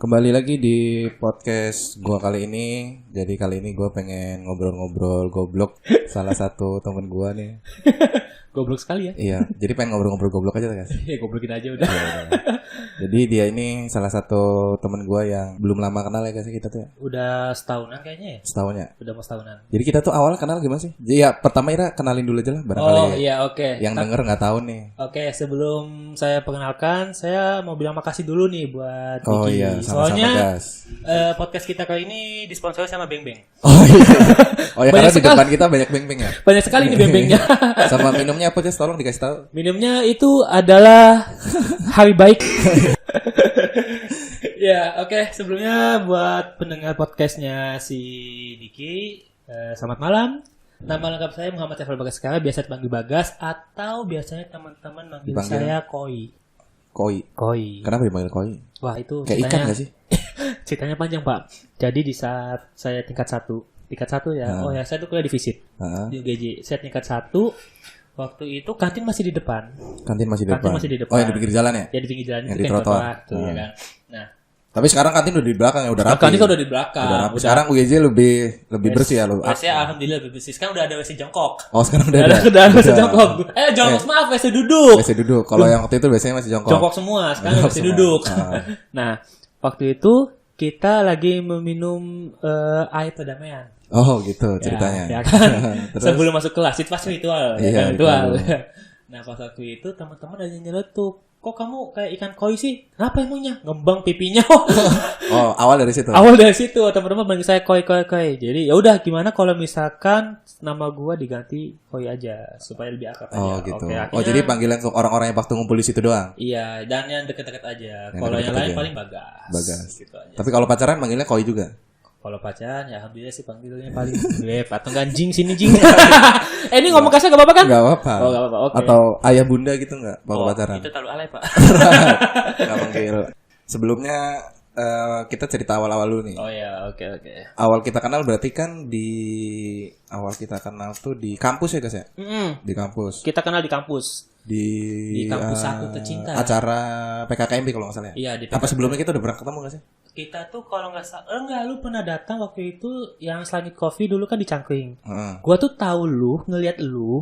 Kembali lagi di podcast gua kali ini. Jadi kali ini gua pengen ngobrol-ngobrol goblok salah satu temen gua nih. Goblok sekali ya. Iya, jadi pengen ngobrol-ngobrol goblok aja guys. Ya goblokin aja udah. Iya. Jadi dia ini salah satu temen gua yang belum lama kenal ya guys kita tuh. Udah setahunan kayaknya ya. Setahun ya. Udah mau setahunan. Jadi kita tuh awal kenal gimana sih? Jadi ya pertama Ira kenalin dulu aja lah barangkali. Oh iya oke. Yang denger nggak tahu nih. Oke, sebelum saya perkenalkan, saya mau bilang makasih dulu nih buat Oh Diki. iya, sama-sama Soalnya guys. podcast kita kali ini disponsori sama Beng Beng. Oh iya. Oh ya karena Banyak di sekali. depan kita banyak beng-beng ya. Banyak sekali nih Beng Bengnya. Sama minumnya apa Jas? Tolong dikasih tahu. Minumnya itu adalah Hari Baik. Ya, oke. Sebelumnya buat pendengar podcastnya si Diki, selamat malam. Nama lengkap saya Muhammad Syafal Bagaskara, biasa dipanggil Bagas atau biasanya teman-teman manggil Dipanggil? saya Koi. Koi. Kenapa dipanggil koi? Wah, itu Kayak ikan gak sih? ceritanya panjang, Pak. Jadi di saat saya tingkat 1 ya. Oh ya, saya tuh kuliah di FISIP. Di UGJ. Saya tingkat 1. Waktu itu kantin masih di depan. Kantin masih di depan. Oh, yang di pinggir jalan ya? Ya di pinggir jalan Yang itu di kan trotoar. tuh ya kan. Nah, Tapi sekarang kantin udah di belakang ya, udah rapi. kantin kan udah di belakang. Udah rapi. Sekarang UGJ lebih bersih ya lu. WC alhamdulillah lebih bersih. Sekarang udah ada WC jongkok. Oh, sekarang udah ada. Udah ada WC jongkok. Jongkok maaf, WC duduk. WC duduk. Kalau yang waktu itu biasanya masih jongkok. Jongkok semua, sekarang WC duduk. Nah, waktu itu kita lagi meminum air perdamaian. Oh, gitu ceritanya. Ya kan? Terus? Sebelum masuk kelas, itu pasti ritual. Iya, Ritual. Nah, pas waktu itu teman-teman ada yang nyeletuk. Kok kamu kayak ikan koi sih? Kenapa emangnya? Ngembang pipinya. Oh, awal dari situ. Awal dari situ teman-teman manggil saya koi. Jadi ya udah, gimana kalau misalkan nama gua diganti koi aja supaya lebih akrab aja. Oh, gitu. Oke, akhirnya, Oh, jadi panggilan untuk orang-orang yang waktu ngumpul di situ doang. iya, dan yang deket-deket aja. Yang Kalau yang deket-deket lain aja. paling Bagas. Gitu aja. Tapi kalau pacaran manggilnya koi juga. Kalau pacaran ya alhamdulillah sih panggilnya paling Web atau kan Jing sini Jing. Ini ngomong kasar gak apa-apa kan? Enggak apa-apa. Oh, gak apa-apa. Oke. Atau ayah bunda gitu enggak kalau pacaran? Itu terlalu alay, Pak. Enggak manggil. Sebelumnya kita cerita awal-awal dulu nih. Oh ya, oke. Awal kita kenal berarti kan tuh di kampus ya guys ya? Di kampus. Kita kenal di kampus. Di kampus aku tercinta. Acara PKKMB kalau nggak salah ya? Iya, di Apa sebelumnya kita udah pernah ketemu nggak sih? Kita tuh kalau nggak salah, lu pernah datang waktu itu yang Langit Coffee dulu kan di Cangkring. Heeh. Gua tuh tahu lu, ngelihat lu,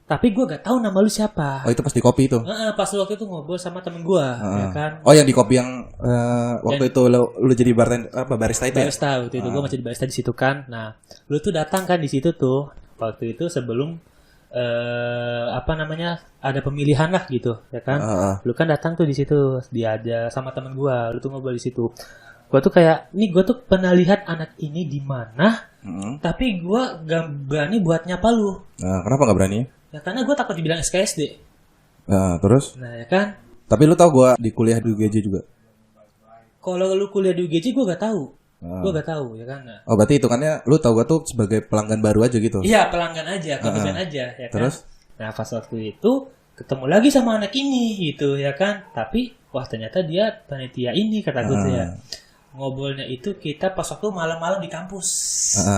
tapi gua gak tahu nama lu siapa. Oh, itu pas di kopi itu. Pas lu waktu itu ngobrol sama temen gua, ya kan? Oh, yang di kopi yang waktu itu lu jadi barista itu ya? Barista waktu itu gua masih di barista di situ kan. Nah, lu tuh datang kan di situ tuh. Waktu itu sebelum ada pemilihan lah gitu, ya kan? Lu kan datang tuh di situ, dia aja sama temen gua, lu tuh ngobrol di situ. Gua tuh kayak, gua tuh pernah lihat anak ini di mana, tapi gua gak berani buat nyapa lu. Kenapa nggak berani? Ya karena gua takut dibilang SKSD. Terus? Nah, ya kan? Tapi lu tau gua di kuliah di UGJ juga? Kalau lu kuliah di UGJ gua gak tahu. Gua gak tahu, ya kan? Nah. Oh, berarti hitungannya lu tau gua tuh sebagai pelanggan baru aja gitu? Iya, pelanggan aja, konsumen aja, ya kan? Terus? Nah, pas waktu itu ketemu lagi sama anak ini gitu, ya kan? Tapi wah ternyata dia panitia ini, kata gue tuh ya. Ngobrolnya itu kita pas waktu malam-malam di kampus.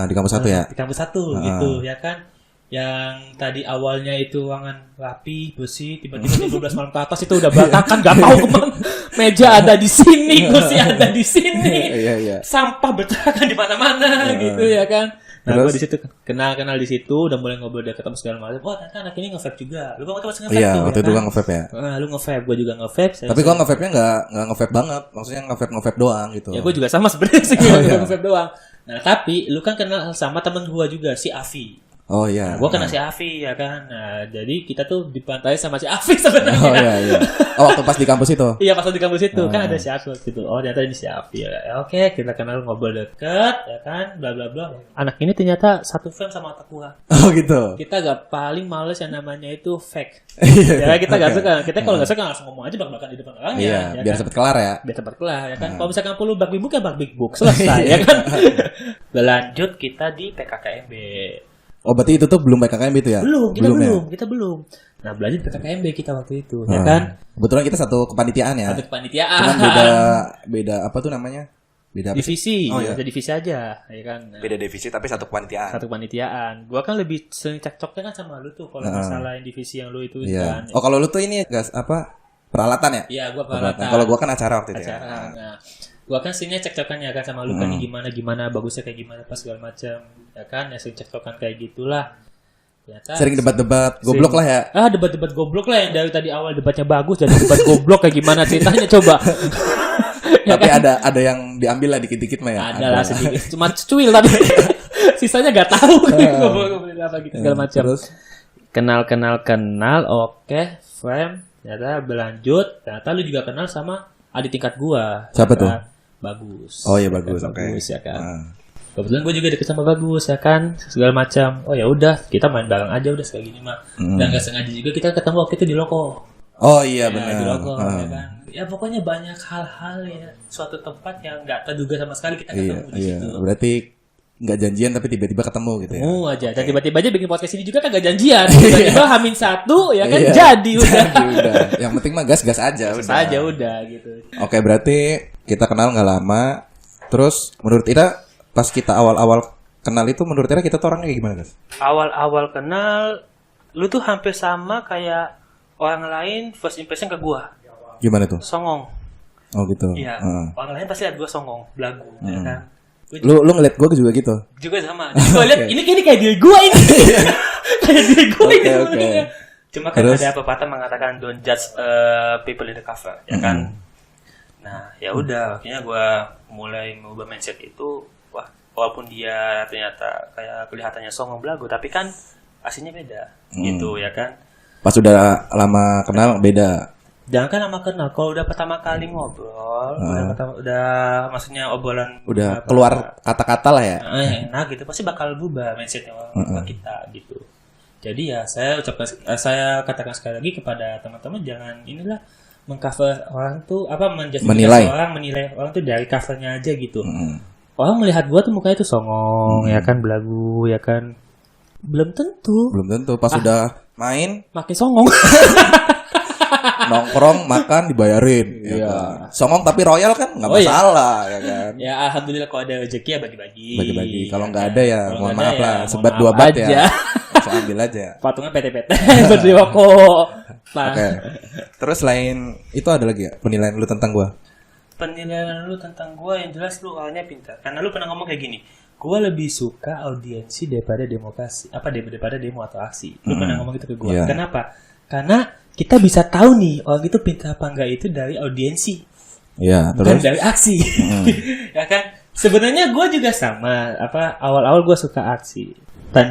Di kampus 1 ya? Di kampus 1 gitu, ya kan? Yang tadi awalnya itu ruangan rapi, bersih, tiba-tiba di 12 malam ke atas itu udah berantakan, gak tahu kemana. Meja ada di sini, kursi ada di sini. Iya. Sampah berterbangan di mana-mana gitu, ya kan? Nah, gue Terus? di situ kenal di situ, udah mulai ngobrol, udah ketemu segala macam. Wah, ternyata anak ini nge-vape juga. Lu kan masih nge-vape Iya, tuh, waktu ya itu kan? gua nge-vape ya. Lu nge-vape, gue juga nge-vape. Tapi gua nge-vape-nya nggak nge-vape banget. Maksudnya nge-vape doang gitu. Ya, gue juga sama sebenarnya sih, iya. nge-vape doang. Nah, tapi lu kan kenal sama temen gue juga, si Afi. Oh iya. Gue kenal si Afi, ya kan. Nah, jadi kita tuh dipantai sama si Afi sebenarnya. Oh iya. Oh, waktu pas di kampus itu. Iya, pas di kampus itu kan ada si Afi gitu. Oh, ternyata ini si Afi. Ya, oke, kita kenal, ngobrol deket, ya kan, bla bla bla. Anak ini ternyata satu frame sama otak gua. Oh gitu. Kita gak paling males yang namanya itu fake. Iya. Ya, kita gak suka. Kita kalau gak suka langsung ngomong aja bak-bakan di depan orangnya. Iya, ya biar kan? cepet kelar ya. Biar cepat kelar, ya kan. Kalau misalkan perlu bug big book ya bug big book, selesai, ya kan. Berlanjut kita di PKKMB. Oh, berarti itu tuh belum PKKMB itu ya? Kita belum. Nah, belajar PKKMB kita waktu itu, ya kan? Kebetulan kita satu kepanitiaan ya. Satu kepanitiaan. Cuman beda apa tuh namanya? Beda apa sih? divisi, Oh, iya. ada divisi aja, ya kan? Nah, Beda divisi tapi satu kepanitiaan. satu kepanitiaan. Gua kan lebih sering cekcoknya kan sama lu tuh kalau masalah divisi yang lu itu Iya. kan. Oh, kalau lu tuh ini gas apa? Peralatan ya? Iya, gua peralatan. Kalau gua kan acara waktu itu ya. Acara. Nah, Gua kan sini cekcokan ya kan sama lu kan gimana bagusnya kayak gimana pas segala macam ya kan, ya sering cekcokan kayak gitulah. Ternyata sering debat-debat goblok lah ya. Debat-debat goblok lah, yang dari tadi awal debatnya bagus jadi debat goblok kayak gimana ceritanya coba. Ya Tapi kan? ada yang diambil lah dikit-dikit mah ya. Ada lah sedikit, cuma cuil tapi sisanya gak tahu goblok apa gitu segala macam. Terus kenal, oke, frame, ternyata berlanjut, ternyata lu juga kenal sama adik tingkat gua. Siapa tuh? Bagus. Oh iya Bagus, oke. Bagus ya kan. Kebetulan gue juga deket sama Bagus ya kan, segala macam. Oh ya udah, kita main bareng aja udah kayak gini mah. Dan gak sengaja juga kita ketemu waktu itu di Loko. Oh iya Ya, benar. di Loko ya kan. Ya pokoknya banyak hal-hal ya, suatu tempat yang nggak terduga sama sekali kita ketemu di situ. Berarti nggak janjian tapi tiba-tiba ketemu gitu ya. Aja. Dan tiba-tiba aja bikin podcast ini juga kan gak janjian. Tiba-tiba Hamin 1 ya kan jadi udah. Udah. Yang penting mah gas-gas aja Gas udah. aja udah gitu. Oke, berarti kita kenal nggak lama. Terus menurut Ira pas kita awal-awal kenal itu menurut Ira kita tuh orangnya kayak gimana, guys? Awal-awal kenal lu tuh hampir sama kayak orang lain first impression ke gua. Gimana tuh? Songong. Oh gitu. Iya. Orang lain pasti lihat gua songong, belagu ya kan. Lu ngeliat gue juga gitu. Juga sama. Jadi gua lihat ini kayak diri gua ini. Kayak diri gua ini. Oke. Cuma kan ada pepatah mengatakan don't judge people in the cover, ya kan? Nah, ya udah, akhirnya gue mulai mengubah mindset itu. Wah, walaupun dia ternyata kayak kelihatannya songong belagu, tapi kan aslinya beda, gitu ya kan? Pas udah lama kenal beda. Jangan kan lama kenal, kalau udah pertama kali ngobrol, udah maksudnya obrolan Udah keluar kata-kata lah ya. enak gitu, pasti bakal berubah mindsetnya kita gitu. Jadi ya saya katakan sekali lagi kepada teman-teman, jangan inilah mengcover orang tuh menilai orang tuh dari covernya aja gitu. Orang melihat gua tuh mukanya tuh songong ya kan, belagu ya kan, belum tentu Pas udah main makin songong. nongkrong makan dibayarin. Iya. Kan? Songong tapi royal kan nggak masalah ya kan. Ya alhamdulillah kalau ada rezeki ya bagi-bagi. Kalau nggak ada ya Kalau mohon nggak maaf ada lah, ya, sebat mohon dua maaf bat aja. ya. Langsung ambil aja. Patungan PT-PT berdiri rokok. Oke. Terus selain itu ada lagi ya penilaian lu tentang gua? Penilaian lu tentang gua yang jelas lu awalnya pintar. Karena lu pernah ngomong kayak gini, gua lebih suka audiensi daripada demokrasi. Daripada demo atau aksi. Lu pernah ngomong gitu ke gua. Yeah. Kenapa? Karena kita bisa tahu nih orang itu pintar apa enggak itu dari audiensi. Iya, Bukan terus dari aksi. Ya kan? Sebenarnya gua juga sama, awal-awal gua suka aksi. Dan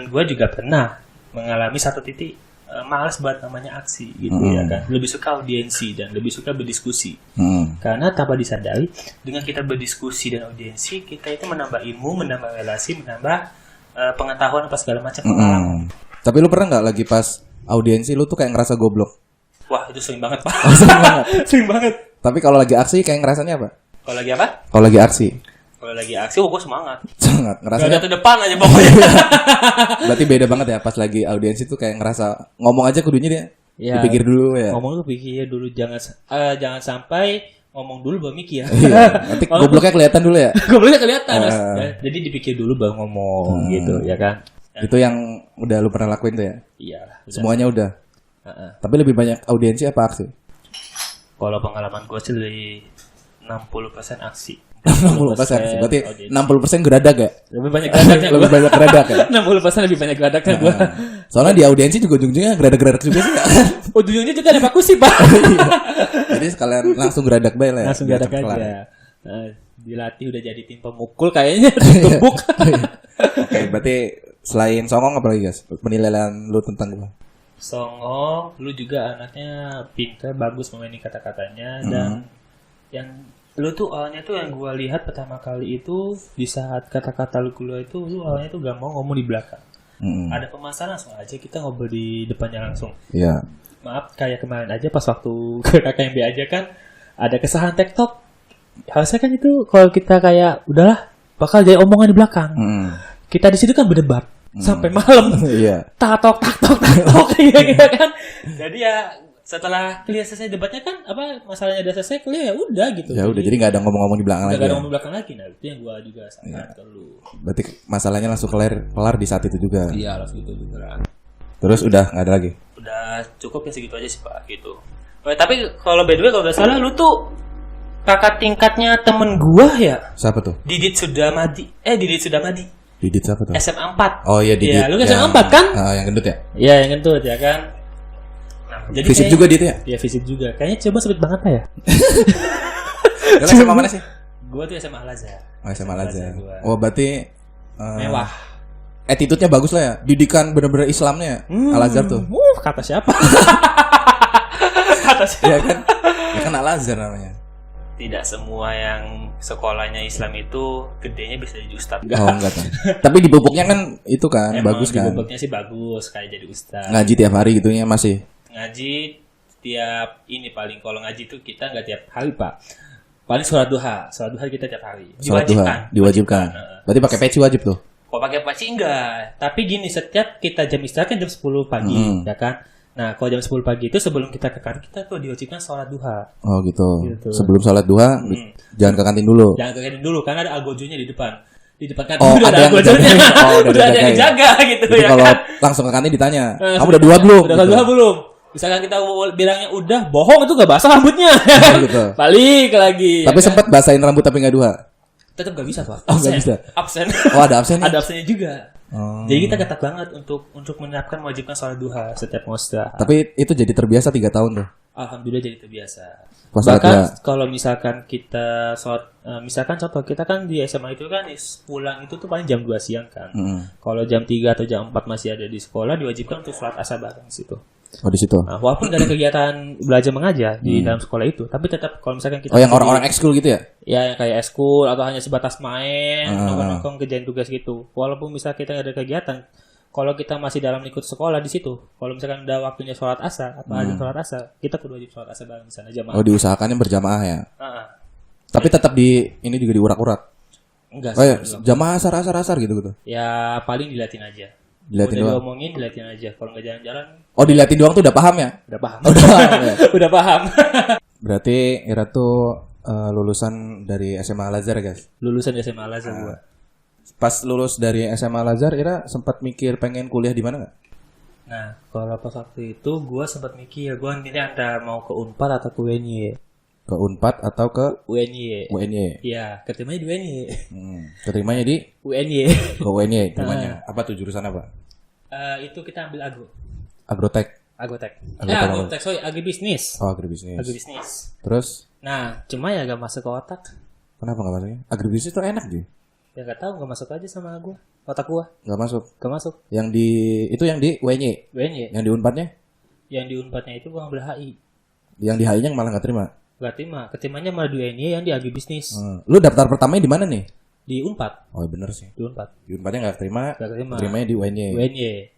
gua juga pernah mengalami satu titik malas buat namanya aksi gitu ya kan. Lebih suka audiensi dan lebih suka berdiskusi. Karena tanpa disadari dengan kita berdiskusi dan audiensi, kita itu menambah ilmu, menambah relasi, menambah pengetahuan apa segala macam pengalaman. Tapi lu pernah nggak lagi pas audiensi lu tuh kayak ngerasa goblok? Wah, itu sering banget, Pak. Sering banget. Sering banget. Tapi kalau lagi aksi kayak ngerasanya apa? Kalau lagi apa? Kalau lagi aksi. Kalau lagi aksi, gue semangat. Sangat ngerasanya. Gak depan aja pokoknya. Berarti beda banget ya pas lagi audiensi tuh kayak ngerasa ngomong aja kudunya dia. Ya, dipikir dulu ya. Ngomong lu pikir dulu, jangan sampai ngomong dulu baru mikir. Iya. Nanti gobloknya kelihatan dulu ya. Gobloknya kelihatan. Jadi dipikir dulu baru ngomong gitu ya kan. Itu yang udah lu pernah lakuin tuh ya? Iya. Semuanya udah. Tapi lebih banyak audiensi apa aksi? Kalau pengalaman gue sih dari 60% aksi. 60%. Berarti 60% geradak ya? Lebih banyak geradaknya gue. Lebih banyak geradak ya? 60% lebih banyak geradaknya gue. Soalnya di audiensi juga ujung-ujungnya geradak-geradak juga sih ya. Ujung-ujungnya juga ada evakuasi, Pak. Jadi sekalian langsung geradak bae lah ya. Langsung geradak aja. Dilatih udah jadi tim pemukul kayaknya. Gebuk. Oke, berarti selain songong apa lagi guys? Penilaian lu tentang gua? Songong, lu juga anaknya pintar, bagus memainkan kata-katanya. Dan yang lu tuh awalnya tuh yang gua lihat pertama kali itu di saat kata-kata lu keluar itu, lu awalnya tuh gak mau ngomong di belakang. Ada pemasaran langsung aja kita ngobrol di depannya langsung. Iya. Maaf kayak kemarin aja pas waktu ke KKMB aja kan ada kesalahan TikTok. Harusnya kan itu kalau kita kayak udahlah bakal jadi omongan di belakang. Kita di situ kan berdebat sampai malam. Iya. Tatok gitu kan. Jadi ya setelah clear selesai debatnya kan masalahnya udah selesai clear ya udah gitu. Ya udah jadi nggak ada ngomong-ngomong di belakang lagi. Nggak ada ngomong di belakang lagi. Nah itu yang gua juga sangat perlu. Berarti masalahnya langsung kelar di saat itu juga. Iya langsung itu juga. Terus udah nggak ada lagi. Udah cukup ya segitu aja sih Pak gitu. Tapi kalau by the way kalau nggak salah lu tuh kakak tingkatnya temen gua ya. Siapa tuh? Didit Sudamadi. Didit siapa tuh? SMA 4. Oh iya Didit. Iya, lu SMA 4 kan? Yang gendut ya? Iya, yang gendut ya kan. Nah, jadi visit juga Didit ya? Iya, visit juga. Kayaknya coba sebut banget apa ya? Lu SMA mana sih? Gua tuh SMA Al-Azhar. Oh, SMA Al-Azhar. Oh, berarti mewah. Attitude-nya bagus lah ya. Didikan bener-bener Islamnya Al-Azhar tuh. Kata siapa? Kata siapa? Iya kan? Ya kan Al-Azhar namanya. Tidak semua yang sekolahnya Islam itu gedenya bisa jadi ustadz. Oh enggak tuh. Tapi di pupuknya kan itu kan emang bagus di kan. pupuknya sih bagus kayak jadi ustadz. Ngaji tiap hari gitu ya masih. Ngaji tiap ini paling kalau ngaji itu kita nggak tiap hari Pak. Paling sholat duha kita tiap hari. Diwajibkan. Berarti pakai peci wajib tuh. Kok pakai peci enggak? Tapi gini, setiap kita jam istirahat kan jam 10 pagi, ya kan? Nah, kalau jam 10 pagi itu sebelum kita ke kantin kita tuh diwajibkan sholat duha. Oh gitu. Sebelum sholat duha jangan ke kantin dulu. Jangan ke kantin dulu karena ada algojonya di depan. Di depan kantin udah ada algojonya. Udah ada yang jaga gitu. Jadi ya kalau kan? langsung ke kantin ditanya, kamu udah duha belum? Udah duha belum? Misalkan kita bilangnya udah, bohong itu gak basah rambutnya. Gitu. Balik lagi. Tapi sempat basahin rambut tapi gak duha. Tetap gak bisa Pak. Oh gak bisa. Absen. Oh ada absen. Ada absennya juga. Jadi kita ketat banget untuk menerapkan mewajibkan sholat duha setiap mau istirahat. Tapi itu jadi terbiasa 3 tahun tuh. Alhamdulillah jadi terbiasa. Pas bahkan kalau misalkan kita sholat, misalkan contoh kita kan di SMA itu kan pulang itu tuh paling jam 2 siang kan. Kalau jam 3 atau jam 4 masih ada di sekolah diwajibkan untuk sholat asar bareng di situ. Oh di situ. Nah, walaupun gak ada kegiatan belajar mengajar di dalam sekolah itu, tapi tetap kalau misalkan kita yang orang-orang ekskul gitu ya? Ya yang kayak ekskul atau hanya sebatas main, nongkrong kerjain tugas gitu. Walaupun misalkan kita gak ada kegiatan, kalau kita masih dalam lingkup sekolah di situ, kalau misalkan udah waktunya sholat asar atau azan sholat asar, kita kudu wajib sholat asar bareng di sana jamaah. Oh diusahakannya berjamaah ya? Tapi tetap ini juga diurak-urak? Enggak sih. Jamaah asar gitu. Ya paling diliatin aja. Diliatin udah doang. diomongin diliatin aja. Kalau nggak jalan-jalan. Oh diliatin doang tuh udah paham ya? Udah paham. Ya? Udah paham. Berarti Ira tuh lulusan dari SMA Al-Azhar guys? Lulusan SMA Al-Azhar gua. Pas lulus dari SMA Al-Azhar Ira sempat mikir pengen kuliah di mana nggak? Nah kalau pas waktu itu gua sempat mikir gua milih antara mau ke Unpad atau ke UNY. Ke Unpad atau ke UNY? Iya, keterimanya di UNY. Keterimanya di UNY. Ke UNY terimanya. Apa tuh jurusan apa? Itu kita ambil Agrotek. Agribisnis. Oh, agribisnis. Terus? Nah, cuma ya gak masuk ke otak. Kenapa gak masuknya? Agribisnis tuh enak sih. Ya gak tahu, gak masuk aja sama gua. Otak gua. Gak masuk. Yang di UNY. UNY. Yang di Unpadnya? Yang di Unpadnya itu gua ambil HI. Yang di HI-nya malah gak terima. Gak terima. Keterimanya malah di UNY yang di agribisnis. Lu daftar pertamanya di mana nih? Di Unpad. Oh bener sih. Di Unpad. Di Unpadnya gak terima. Terimanya di UNY.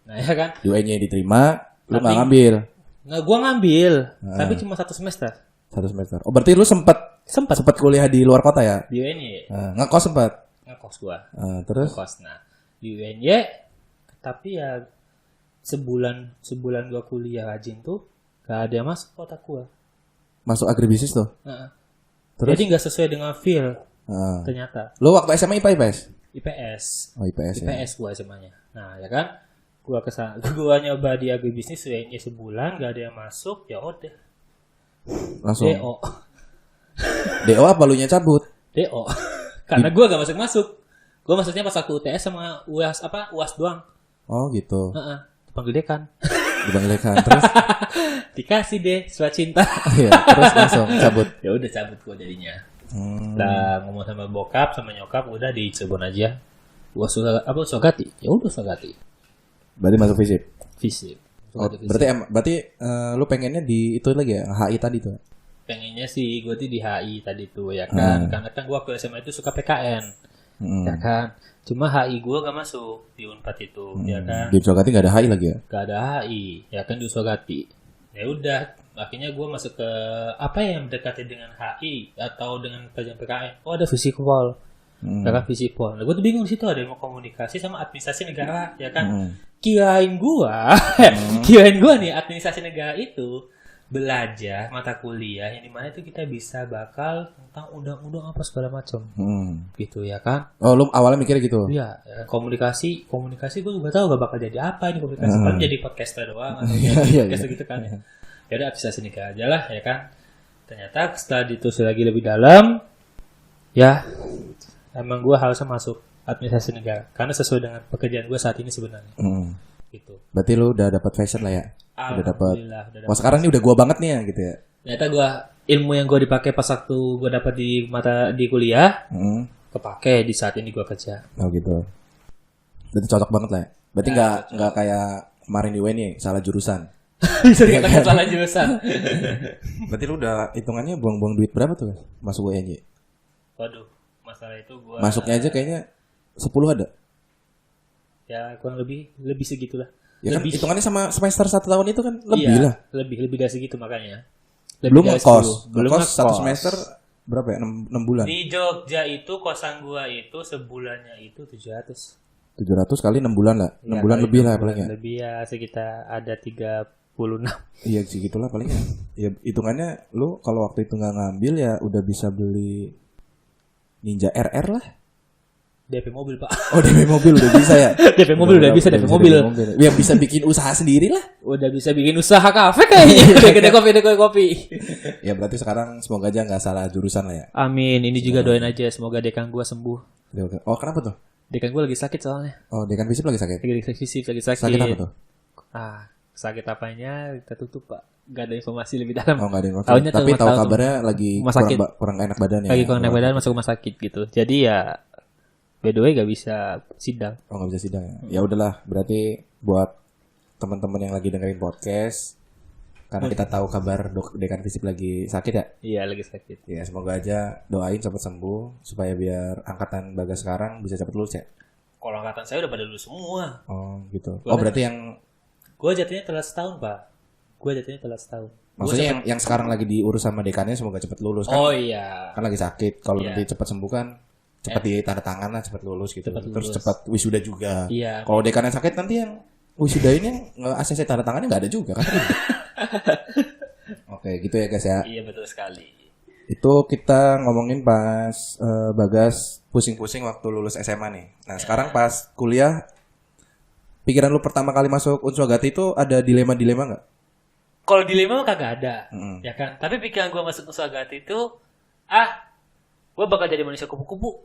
Nah ya kan. Di UNY diterima. Lu gak ngambil? Nggak, gua ngambil. Tapi cuma 1 semester. 1 semester. Oh berarti lu sempat kuliah di luar kota ya? Di UNY. Ngekos sempat? Ngekos gua. Terus? Ngekos. Nah di UNY. Tapi ya sebulan gua kuliah rajin tuh gak ada yang masuk ke otak gua. Masuk agribisnis tuh? Terus? Jadi gak sesuai dengan feel. Ternyata. Lu waktu SMA IPA IPS? IPS. Oh IPS ya. IPS gua SMA-nya. Nah ya kan. Gua nyoba di agribisnis UNY sebulan gak ada yang masuk. Ya udah. Langsung. DO apa lu nya cabut? DO. Karena gua gak masuk. Gua masuknya pas waktu UTS sama UAS doang. Oh gitu. Dipanggil dekan. Terus dikasih deh surat cinta. Iya, terus langsung cabut. Ya udah cabut gua jadinya. Udah ngomong sama bokap sama nyokap udah di Cirebon aja. Gua Sogati. Ya udah Sogati. Berarti masuk fisip. Oh, berarti lu pengennya di itu lagi ya, HI tadi tuh. Pengennya sih gua tuh di HI tadi tuh ya kan. Karena kan gua waktu SMA itu suka PKN. Ya kan. Cuma HI gue gak masuk di Unpad itu, ya kan? Di Sogati gak ada HI lagi ya? Gak ada HI, ya kan di Sogati. Ya udah, akhirnya gue masuk ke apa yang mendekati dengan HI atau dengan pelajaran PKN. Oh ada Visipol, ya kan Visipol. Nah gue tuh bingung di situ ada yang mau komunikasi sama administrasi negara, ya kan? Kirain gue nih administrasi negara itu belajar mata kuliah yang dimana itu kita bisa bakal tentang undang-undang apa segala macam gitu ya kan. Oh lu awalnya mikirnya gitu? Iya, komunikasi gue juga tahu gak bakal jadi apa ini komunikasi kan jadi podcaster doang atau iya. gitu kan ya udah administrasi nikah aja lah ya kan. ternyata setelah ditelusuri lagi lebih dalam, ya emang gue harusnya masuk administrasi negara karena sesuai dengan pekerjaan gue saat ini sebenarnya. Gitu. Berarti lu udah dapat fashion lah ya? Udah dapat. Udah Wah sekarang ini udah gua banget nih ya gitu ya. Ternyata gue ilmu yang gue dipakai pas waktu gue dapat di kuliah, kepake di saat ini gue kerja. Oh gitu. Berarti cocok banget lah ya. Berarti nggak kayak kemarin di UNY salah jurusan. Bisa dikatakan salah jurusan. Berarti lu udah hitungannya buang-buang duit berapa tuh masuk UNY? Waduh, masalah itu gue masuknya aja kayaknya 10 ada. Ya kurang lebih segitulah. Ya lebih. Kan hitungannya sama semester 1 tahun itu kan lebih iya, lah. Lebih dari segitu makanya. Belum ngekos. Belum ngekos 1 semester berapa ya? 6 bulan. Di Jogja itu kosan gua itu sebulannya itu 700 kali 6 bulan lah. 6 bulan lebih lah paling ya. Lebih ya sekitar ada 36. Iya segitulah paling ya. Ya hitungannya lu kalau waktu itu nggak ngambil ya udah bisa beli Ninja RR lah. DP mobil pak. Oh DP mobil udah bisa ya. DP mobil udah bisa DP mobil. Ya bisa bikin usaha sendiri lah. Udah bisa bikin usaha kafe kayaknya. Kedai kopi. Ya berarti sekarang semoga aja nggak salah jurusan lah ya. Amin. Ini juga doain aja semoga dekan gua sembuh. Oh kenapa tuh? Dekan gua lagi sakit soalnya. Oh dekan fisip lagi sakit. Lagi sakit. Sakit apa tuh? Sakit apanya kita tutup pak. Gak ada informasi lebih dalam. Oh gak ada informasi. Tapi tahu kabarnya lagi kurang enak badan ya. Lagi kurang enak badan masuk rumah sakit gitu. Jadi ya by the way gak bisa sidang. Oh gak bisa sidang ya. Ya udahlah berarti buat teman-teman yang lagi dengerin podcast, karena kita tahu kabar dekan fisip lagi sakit ya. Iya lagi sakit. Ya semoga aja doain cepat sembuh supaya biar angkatan Bagas sekarang bisa cepat lulus ya. Kalau angkatan saya udah pada lulus semua. Oh gitu. Berarti yang gue jatuhnya telat setahun pak. Maksudnya yang sekarang lagi diurus sama dekannya semoga cepat lulus kan. Oh iya. Kan lagi sakit. Kalau nanti cepat sembuh kan cepat ditanda tangan lah, cepat lulus gitu. Terus cepat wisuda juga. Iya. Kalau dekannya sakit nanti yang wisuda ini ACC tanda tangannya nggak ada juga kan. Oke gitu ya guys ya. Iya betul sekali. Itu kita ngomongin pas Bagas pusing-pusing waktu lulus SMA nih. Nah sekarang pas kuliah, pikiran lu pertama kali masuk Unsur Agati itu ada dilema-dilema nggak? Kalau dilema kagak ada, ya kan. Tapi pikiran gue masuk Unsur Agati itu, gue bakal jadi manusia kupu-kupu.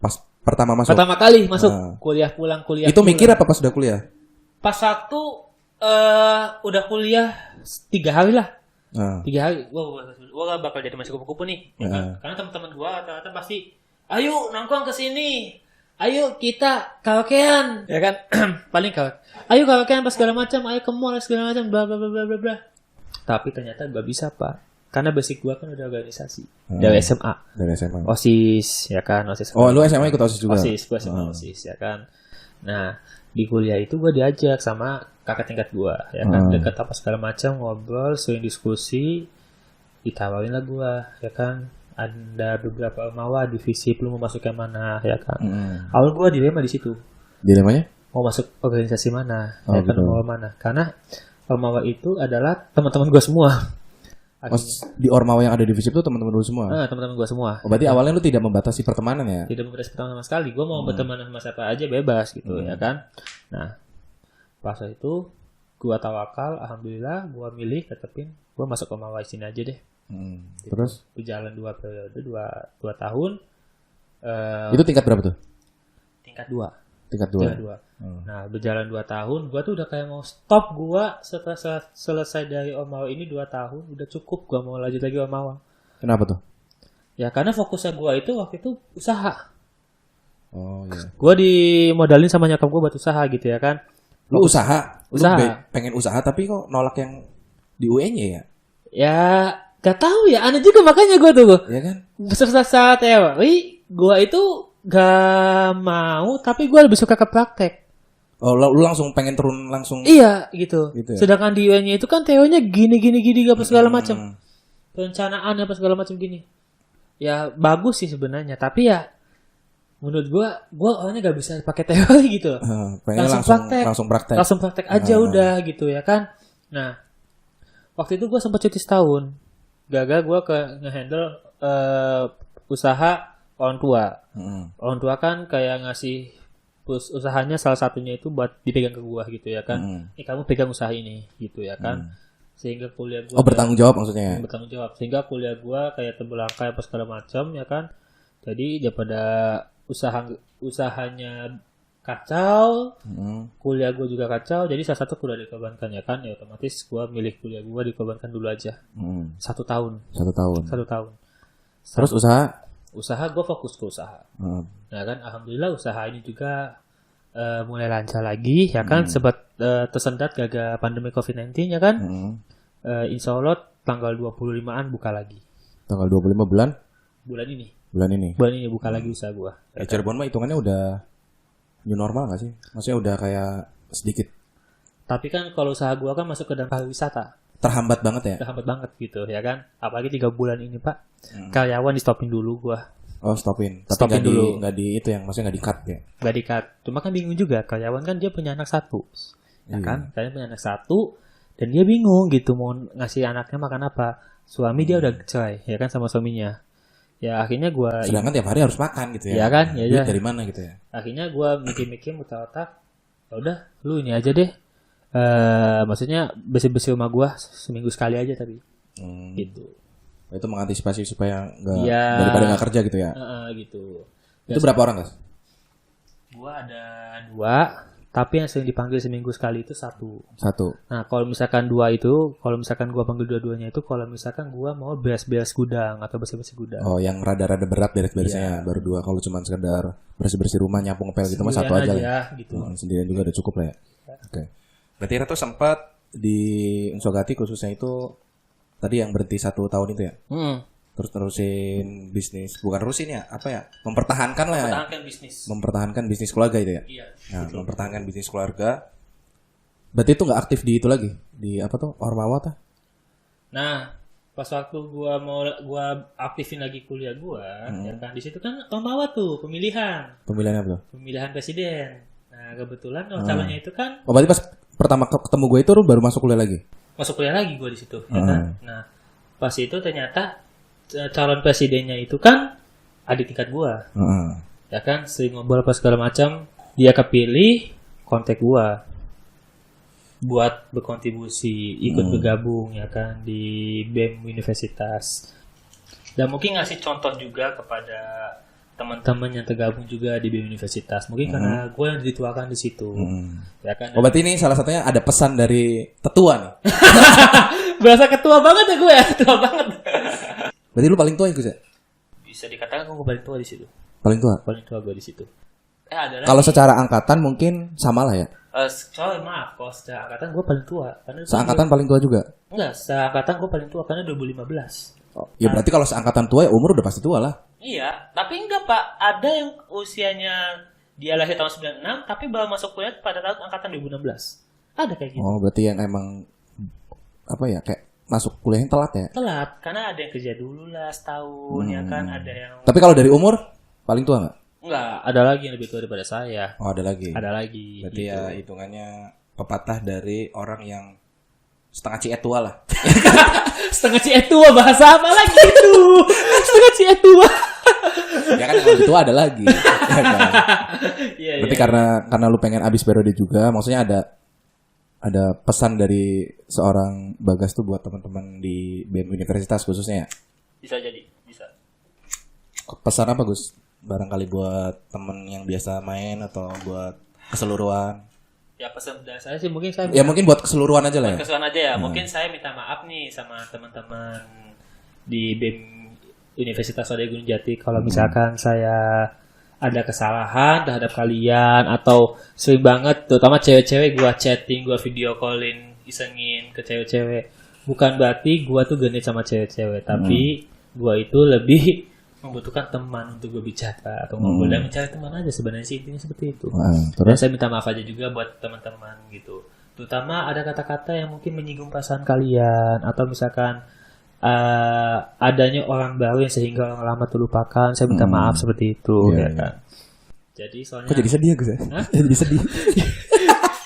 Pas pertama kali masuk kuliah pulang. Itu mikir apa pas udah kuliah? Pas waktu udah kuliah 3 hari lah. 3 hari, gue gak bakal jadi manusia kupu-kupu nih. Ya kan? Karena teman-teman gue rata-rata pasti, ayo nongkrong kesini. Ayo kita karaokean, ya kan? Paling ayo karaokean pas segala macam, ayo ke mall segala macam, bla bla bla bla bla. Tapi ternyata gak bisa pak, karena basic gua kan udah organisasi dari SMA. OSIS, ya kan? OSIS. Oh lu SMA ikut OSIS juga? OSIS, gua SMA OSIS, ya kan? Nah di kuliah itu gua diajak sama kakak tingkat gua, ya kan? Dekat apa segala macam, ngobrol, sering diskusi, ditawarin lah gua, ya kan? Ada beberapa ormawa divisi belum mau masuk yang mana ya kan. Awal gue dilema di situ. Dilemanya? Mau masuk organisasi mana? Ya kan ormawa mana? Karena ormawa itu adalah teman-teman gue semua. Di ormawa yang ada di visip itu teman-teman lu semua? Teman-teman gue semua. Oh, berarti awalnya lu tidak membatasi pertemanan ya? Tidak membatasi pertemanan sama sekali. Gue mau berteman sama siapa aja bebas gitu ya kan. Nah pas itu gue tawakal, alhamdulillah gue milih tetepin gue masuk ormawa sini aja deh. Gitu. Terus berjalan 2 periode 2 tahun. Itu tingkat berapa tuh? Tingkat 2. Nah berjalan 2 tahun, gua tuh udah kayak mau stop. Gua setelah selesai dari Ormawa ini 2 tahun udah cukup, gua mau lanjut lagi Ormawa. Kenapa tuh? Ya karena fokusnya gua itu waktu itu usaha. Oh iya. Gua dimodalin sama nyokap gua buat usaha gitu ya kan. Lu usaha? Lu pengen usaha tapi kok nolak yang di UN-nya ya? Ya gak tahu ya, aneh juga makanya gue tuh. Iya kan? Saat teori, gue itu gak mau, tapi gue lebih suka ke praktek. Oh, lu langsung pengen turun langsung? Iya, gitu ya? Sedangkan di UN-nya itu kan teorinya gini apa segala macam. Perencanaan apa segala macam gini. Ya bagus sih sebenarnya, tapi ya menurut gue orangnya gak bisa pakai teori gitu. Langsung praktek aja udah gitu ya kan. Nah, waktu itu gue sempat cuti setahun. Gagal gue ngehandle usaha orang tua. Orang tua kan kayak ngasih usahanya salah satunya itu buat dipegang ke gue gitu ya kan. Kamu pegang usaha ini gitu ya kan. sehingga kuliah gue bertanggung jawab maksudnya. bertanggung jawab, sehingga kuliah gue kayak terbelangkai apa segala macam ya kan. Jadi daripada usahanya kacau, kuliah gue juga kacau, jadi salah satu kuliah dikorbankan ya kan, ya otomatis gue milih kuliah gue dikorbankan dulu aja. 1 tahun. 1 tahun. 1 tahun. Terus Usaha gue fokus ke usaha. Nah kan, alhamdulillah usaha ini juga mulai lancar lagi ya kan, sempat tersendat gara-gara pandemi COVID-19 ya kan. Insya Allah tanggal 25-an buka lagi. Tanggal 25 bulan ini. Bulan ini Buka lagi usaha gue. Cirebon mah hitungannya udah new normal gak sih? Maksudnya udah kayak sedikit. Tapi kan kalau usaha gue kan masuk ke dalam pariwisata. Terhambat banget ya? Terhambat banget gitu ya kan. Apalagi 3 bulan ini Pak. Karyawan di stopin dulu gue. Oh stopin. Tapi Stopin dulu. Nggak di itu yang maksudnya nggak di cut ya? Nggak di cut. Cuma kan bingung juga. Karyawan kan dia punya anak 1. Ya kan. Karyawan punya anak 1. Dan dia bingung gitu mau ngasih anaknya makan apa. Suami dia udah cerai ya kan sama suaminya. Ya akhirnya gue, sedangkan tiap hari harus makan gitu ya. Ya kan, ya, duit dari mana gitu ya. Akhirnya gue mikir-mikir muter-otak, ya udah lu ini aja deh. Maksudnya bersih-bersih rumah gue seminggu sekali aja tapi. Gitu. Itu mengantisipasi supaya nggak ya, daripada nggak kerja gitu ya. Gitu. Itu berapa orang guys? Gue ada 2. Tapi yang sering dipanggil seminggu sekali itu 1. Nah, kalau misalkan 2 itu, kalau misalkan gua panggil dua-duanya itu, kalau misalkan gua mau beres-beres gudang atau bersih-bersih gudang. Oh, yang rada-rada berat beres-beresnya baru 2. Kalau cuma sekedar bersih-bersih rumah, nyapu ngepel gitu mah 1 aja lah. Gitu. Sendirian juga udah cukup lah ya. Oke. Berarti Reto sempat di Unsogati khususnya itu tadi yang berhenti 1 tahun itu ya? Terus terusin bisnis, bukan terusin ya, apa ya? Mempertahankan lah ya. Mempertahankan bisnis keluarga itu ya. Iya. Nah, mempertahankan bisnis keluarga. Berarti itu nggak aktif di itu lagi, di apa tuh Ormawa tuh? Nah, pas waktu gua aktifin lagi kuliah gua, ya kan di situ kan Ormawa tuh pemilihan. Pemilihan apa tuh? Pemilihan presiden. Nah, kebetulan calonnya itu kan. Oh, berarti pas pertama ketemu gue itu baru masuk kuliah lagi? Masuk kuliah lagi gua di situ, ya kan. Nah, pas itu ternyata calon presidennya itu kan adik tingkat gua. Ya kan, sering ngobrol apa segala macam, dia kepilih, kontak gua buat berkontribusi, ikut bergabung ya kan di BEM Universitas. Dan mungkin ngasih contoh juga kepada teman-teman yang tergabung juga di BEM Universitas. Mungkin karena gua yang dituakan di situ. Ya kan. Oh, berarti ini salah satunya ada pesan dari tetua nih. Berasa ketua banget ya gue ya, ketua banget. Berarti lu paling tua ya, Gus ya? Bisa dikatakan gue paling tua di situ. Paling tua? Paling tua gue di situ. Kalau secara angkatan mungkin sama lah ya? Maaf, kalau secara angkatan gue paling tua. Seangkatan paling tua juga? Enggak, seangkatan gue paling tua karena 2015. Oh, ya berarti kalau seangkatan tua ya umur udah pasti tua lah. Iya, tapi enggak Pak. Ada yang usianya dia lahir tahun 96 tapi baru masuk kuliah pada tahun angkatan 2016. Ada kayak gitu. Oh, berarti yang emang apa ya, kayak masuk kuliahnya telat ya? Telat, karena ada yang kerja dulu lah setahun ya kan, ada yang. Tapi kalau dari umur paling tua nggak? Enggak, ada lagi yang lebih tua daripada saya. Oh, ada lagi. Ada lagi. Berarti gitu. Ya hitungannya pepatah dari orang yang setengah cie tua lah. Setengah cie tua, bahasa apa lagi itu? Setengah cie tua. Ya kan kalau tua ada lagi. Ya kan? Iya, berarti karena lu pengen abis periode juga, maksudnya ada pesan dari seorang Bagas tuh buat teman-teman di BEM Universitas khususnya ya? Bisa jadi, bisa. Pesan apa Gus? Barangkali buat temen yang biasa main atau buat keseluruhan? Ya pesan dari saya sih mungkin saya. Ya mungkin buat keseluruhan aja lah ya. Keseluruhan aja ya. Mungkin saya minta maaf nih sama teman-teman di BEM Universitas Swadaya Gunung Jati kalau misalkan saya ada kesalahan terhadap kalian atau sering banget terutama cewek-cewek gua chatting, gua video callin, isengin ke cewek-cewek. Bukan berarti gua tuh genit sama cewek-cewek, tapi gua itu lebih membutuhkan teman untuk gue bicara atau ngobrol dan mencari teman aja, sebenarnya sih intinya seperti itu. Dan saya minta maaf aja juga buat teman-teman gitu. Terutama ada kata-kata yang mungkin menyinggung perasaan kalian atau misalkan adanya orang baru yang sehingga orang lama terlupakan, saya minta maaf seperti itu ya kan. Jadi soalnya. Kok jadi sedih Gus ya? Jadi sedih.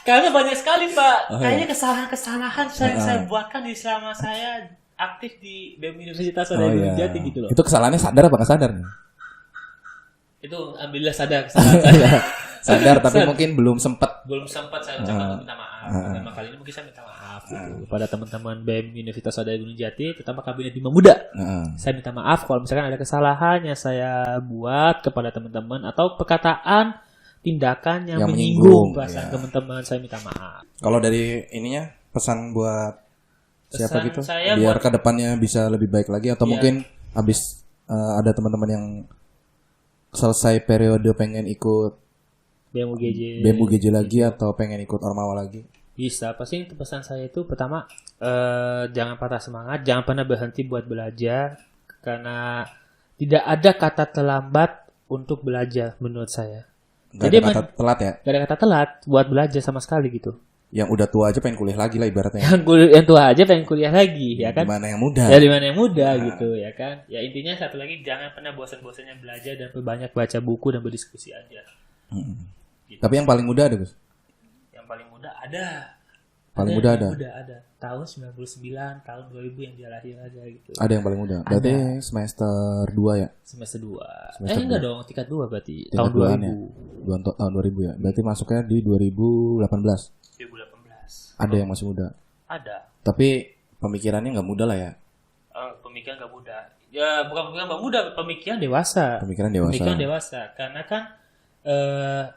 Karena banyak sekali Pak. Kayaknya kesalahan-kesalahan saya buatkan di selama saya aktif di BEM Universitas Swadaya Gunung Jati gitu loh. Itu kesalahannya sadar apa nggak sadar nih? Itu alhamdulillah sadar kesalahan saya. Sadar tapi mungkin belum sempat. Belum sempat saya ucapkan minta maaf. Pertama kali ini mungkin saya minta maaf gitu. Pada teman-teman BEM Universitas Adaya Gunung Jati, terutama Kabinet Bima Muda. Saya minta maaf kalau misalkan ada kesalahan yang saya buat kepada teman-teman atau perkataan tindakan yang menyinggung perasaan teman-teman, saya minta maaf. Kalau dari ininya pesan buat siapa Pesan gitu saya biar buat- kedepannya bisa lebih baik lagi atau mungkin habis ada teman-teman yang selesai periode pengen ikut BMUGJ lagi atau pengen ikut Ormawa lagi. Bisa, pasti itu pesan saya itu pertama jangan patah semangat, jangan pernah berhenti buat belajar karena tidak ada kata terlambat untuk belajar menurut saya. Gak Jadi ada kata telat ya. Gak ada kata telat buat belajar sama sekali gitu. Yang udah tua aja pengen kuliah lagi lah ibaratnya. Yang tua aja pengen kuliah lagi ya kan. Gimana yang muda? Ya di mana yang muda gitu ya kan. Ya intinya satu lagi jangan pernah bosan-bosannya belajar dan perbanyak baca buku dan berdiskusi aja. Gitu. Tapi yang paling muda ada Gus? Yang paling muda ada. Paling muda ada? Ada. Tahun 99, tahun 2000 yang dia lahir aja gitu. Ada yang paling muda. Berarti semester 2 ya? Semester 2. Semester Enggak dong, tingkat 2 berarti. Tingkat Tahun 2-an 2000. ya? Tahun 2000 ya? Berarti masuknya di 2018. 2018. Ada yang masih muda. Ada. Tapi pemikirannya nggak muda lah ya? Pemikiran gak muda. Ya bukan pemikiran gak muda, pemikiran dewasa. Pemikiran dewasa. Pemikiran dewasa. Karena kan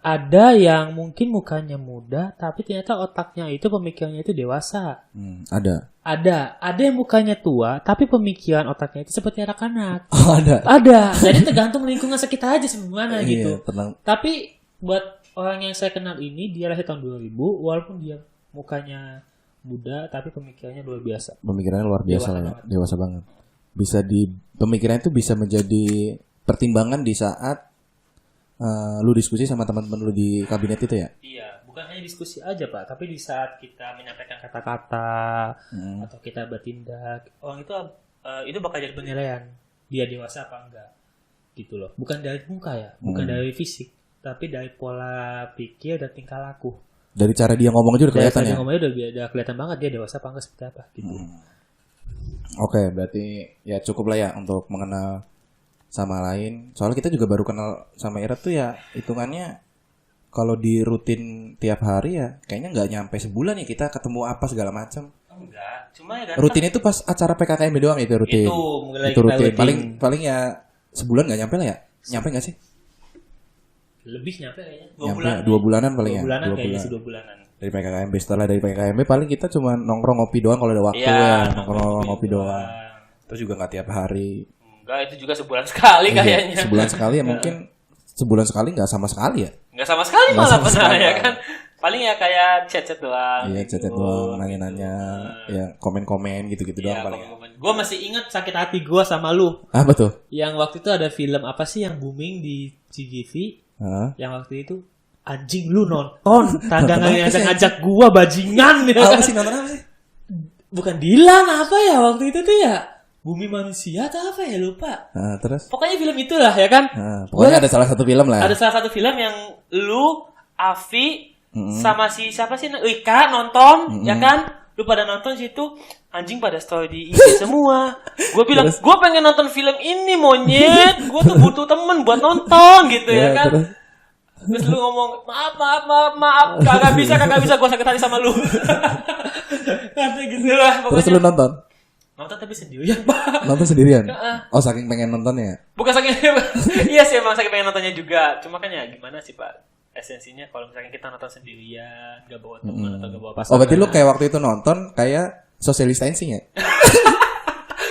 ada yang mungkin mukanya muda, tapi ternyata otaknya itu pemikirannya itu dewasa. Ada. Ada yang mukanya tua, tapi pemikiran otaknya itu seperti anak-anak. Oh, ada. Ada. Jadi tergantung lingkungan sekitar aja sebenarnya gitu. Iya, tenang. Tapi buat orang yang saya kenal ini, dia lahir tahun 2000, walaupun dia mukanya muda, tapi pemikirannya luar biasa. Pemikirannya luar biasa Dewasa lah ya. banget. Dewasa banget. Bisa pemikirannya itu bisa menjadi pertimbangan di saat lu diskusi sama teman-teman lu di kabinet itu ya? Iya, bukan hanya diskusi aja Pak, tapi di saat kita menyampaikan kata-kata atau kita bertindak, orang itu bakal jadi penilaian dia dewasa apa enggak, gitu loh. Bukan dari muka ya, bukan dari fisik, tapi dari pola pikir dan tingkah laku. Dari cara dia ngomong aja udah kelihatan ya? Dari ngomongnya udah kelihatan banget dia dewasa apa enggak seperti apa, gitu. Oke, berarti ya cukup lah ya untuk mengenal sama lain. Soalnya kita juga baru kenal sama Ira tuh ya hitungannya kalau di rutin tiap hari ya kayaknya nggak nyampe sebulan ya kita ketemu apa segala macam. Enggak, cuma ya Rutin itu pas acara PKKMB doang itu rutin. mulai Itu kita rutin. rutin. Paling ya sebulan nggak nyampe lah ya. Nyampe nggak sih? Lebih nyampe kayaknya. 2 bulanan paling ya. 2 bulanan 2 kayaknya bulan. sih 2 bulanan. Dari PKKMB setelah dari PKKMB paling kita cuma nongkrong ngopi doang kalau ada waktu Iya, ya nongkrong nongkrong ngopi ngopi doang. doang. Terus juga nggak tiap hari. Enggak, itu juga sebulan sekali Iya, kayaknya. sebulan sekali ya mungkin sebulan sekali nggak sama sekali ya. Enggak sama sekali Nggak malah sama pernah sekali. ya kan. Paling ya kayak chat-chat doang. Iya gitu. chat doang nanya-nanya ya komen-komen gitu-gitu Iya, doang paling. gue masih ingat sakit hati gue sama lu. Apa tuh? Yang waktu itu ada film apa sih yang booming di CGV? Hah? Yang waktu itu anjing lu nonton. Tangga Nonton apa sih, ngajak gua bajingan ya. Apa kan? sih nonton apa sih? Bukan Dilan apa ya waktu itu tuh ya? Bumi Manusia atau apa ya lupa. Nah, terus? Pokoknya film itulah ya kan. Nah, pokoknya ada salah satu film lah. Ada salah satu film yang lu, Afi, sama si siapa sih Ika nonton, ya kan? Lu pada nonton situ, anjing pada story di IG semua. Gue bilang, gue pengen nonton film ini monyet. Gue tuh butuh temen buat nonton gitu ya kan. Terus lu ngomong, maaf, kagak bisa, gue sakit hati sama lu. Kata gitu lah Terus pokoknya. lu nonton? Nonton tapi sendirian, Pak. Nonton sendirian? Oh, saking pengen nontonnya. Bukan saking, iya sih emang saking pengen nontonnya juga. Cuma kan ya gimana sih Pak, esensinya kalau misalnya kita nonton sendirian, gak bawa teman atau gak bawa pasangan. Oh, berarti lu kayak waktu itu nonton kayak social distancing ya?